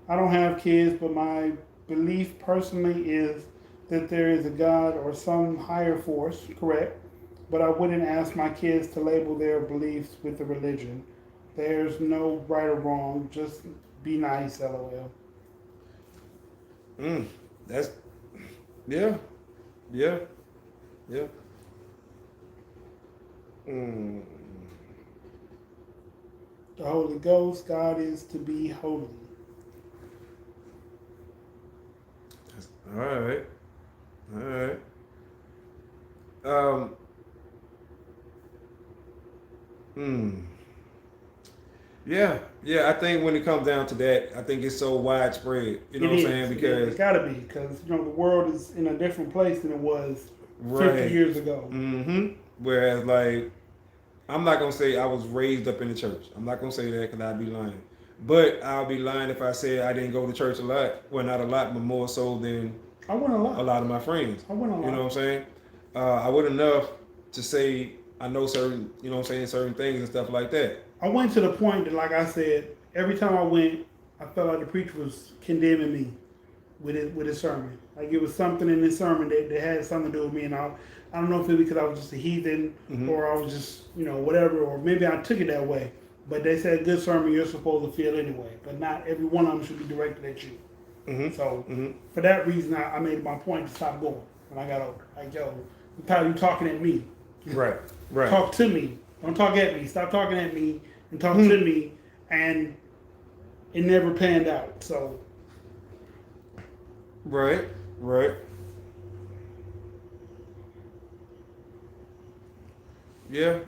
Speaker 2: I don't have kids, but my belief personally is that there is a God or some higher force, correct? But I wouldn't ask my kids to label their beliefs with a religion. There's no right or wrong. Just be nice, lol.
Speaker 1: That's yeah, yeah, yeah. Mm.
Speaker 2: The Holy Ghost, God is to be holy.
Speaker 1: All right, all right. Um. Hmm. Yeah, yeah. I think when it comes down to that, I think it's so widespread. You know what I'm saying? Because
Speaker 2: It gotta be because the world is in a different place than it was 50
Speaker 1: right.
Speaker 2: years ago.
Speaker 1: Whereas, like, I'm not gonna say I was raised up in the church. I'm not gonna say that because I'd be lying. But I'll be lying if I said I didn't go to church a lot. Well, not a lot, but more so than
Speaker 2: I went a lot.
Speaker 1: a lot of my friends.
Speaker 2: I went a lot.
Speaker 1: You know what I'm saying? I went enough to say I know certain, you know what I'm saying, certain things and stuff like that.
Speaker 2: I went to the point that, like I said, every time I went, I felt like the preacher was condemning me with his sermon. Like it was something in his sermon that had something to do with me, and I don't know if it was because I was just a heathen or I was just whatever, or maybe I took it that way. But they said good sermon you're supposed to feel anyway, but not every one of them should be directed at you. So for that reason, I made my point to stop going when I got older. Like, yo, I'm tired of you talking at me.
Speaker 1: Right, right.
Speaker 2: Talk to me. Don't talk at me. Stop talking at me and talk to me. And it never panned out. So.
Speaker 1: Right, right. Yeah.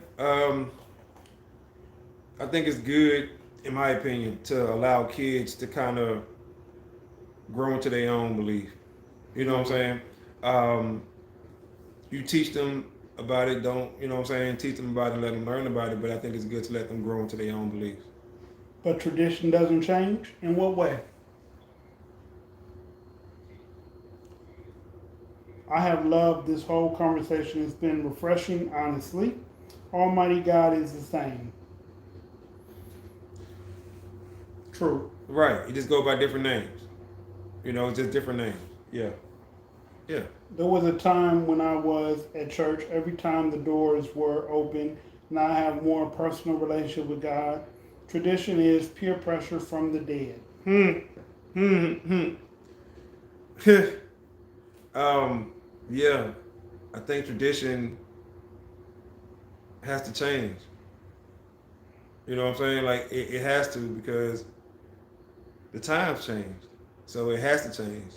Speaker 1: I think it's good, in my opinion, to allow kids to kind of grow into their own belief. You know what I'm saying? You teach them about it, don't, you know what I'm saying? Teach them about it, let them learn about it, but I think it's good to let them grow into their own beliefs.
Speaker 2: But tradition doesn't change? In what way? I have loved this whole conversation. It's been refreshing, honestly. Almighty God is the same. True.
Speaker 1: Right. You just go by different names. Just different names. Yeah. Yeah.
Speaker 2: There was a time when I was at church, every time the doors were open, and I have more personal relationship with God. Tradition is peer pressure from the dead.
Speaker 1: Yeah. I think tradition has to change. You know what I'm saying? Like it has to, because the times changed. So it has to change.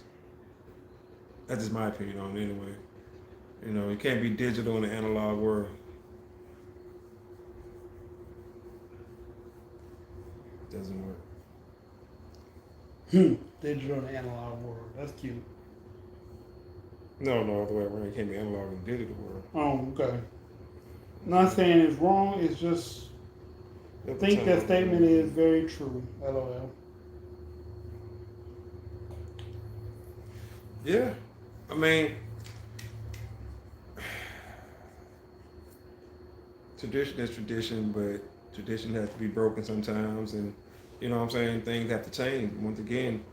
Speaker 1: That's just my opinion on it anyway. It can't be digital in the analog world. It doesn't work.
Speaker 2: Digital and analog world. That's cute.
Speaker 1: No, other way around. It can't be analog in the digital world.
Speaker 2: Oh, okay. Not saying it's wrong. It's just I think that statement is very true. LOL.
Speaker 1: Yeah. I mean, tradition is tradition, but tradition has to be broken sometimes, and you know what I'm saying, things have to change. Once again,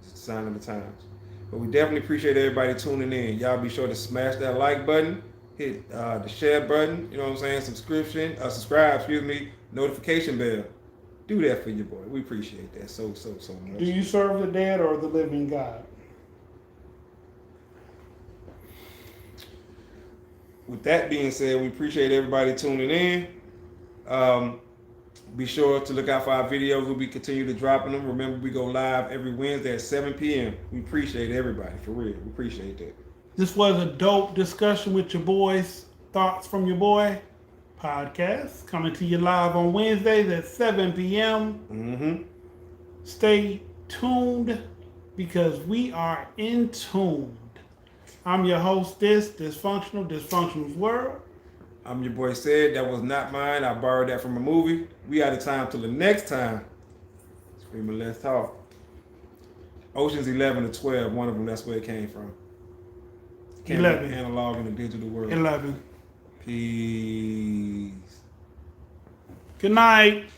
Speaker 1: it's a sign of the times. But we definitely appreciate everybody tuning in. Y'all be sure to smash that like button, hit the share button, you know what I'm saying, subscribe, notification bell. Do that for your boy. We appreciate that so much.
Speaker 2: Do you serve the dead or the living God?
Speaker 1: With that being said, we appreciate everybody tuning in. Be sure to look out for our videos. We'll be continue to dropping them. Remember, we go live every Wednesday at 7 p.m. We appreciate everybody, for real. We appreciate that.
Speaker 2: This was a dope discussion with your boys. Thoughts from your boy podcast coming to you live on Wednesdays at 7 p.m. Stay tuned because we are in tune. I'm your host, Dysfunctional's World.
Speaker 1: I'm your boy Said. That was not mine. I borrowed that from a movie. We out of time till the next time. Screaming, let's talk. Ocean's 11 or 12, one of them, that's where it came from. Can't
Speaker 2: 11.
Speaker 1: be analog in the digital world.
Speaker 2: 11.
Speaker 1: Peace.
Speaker 2: Good night.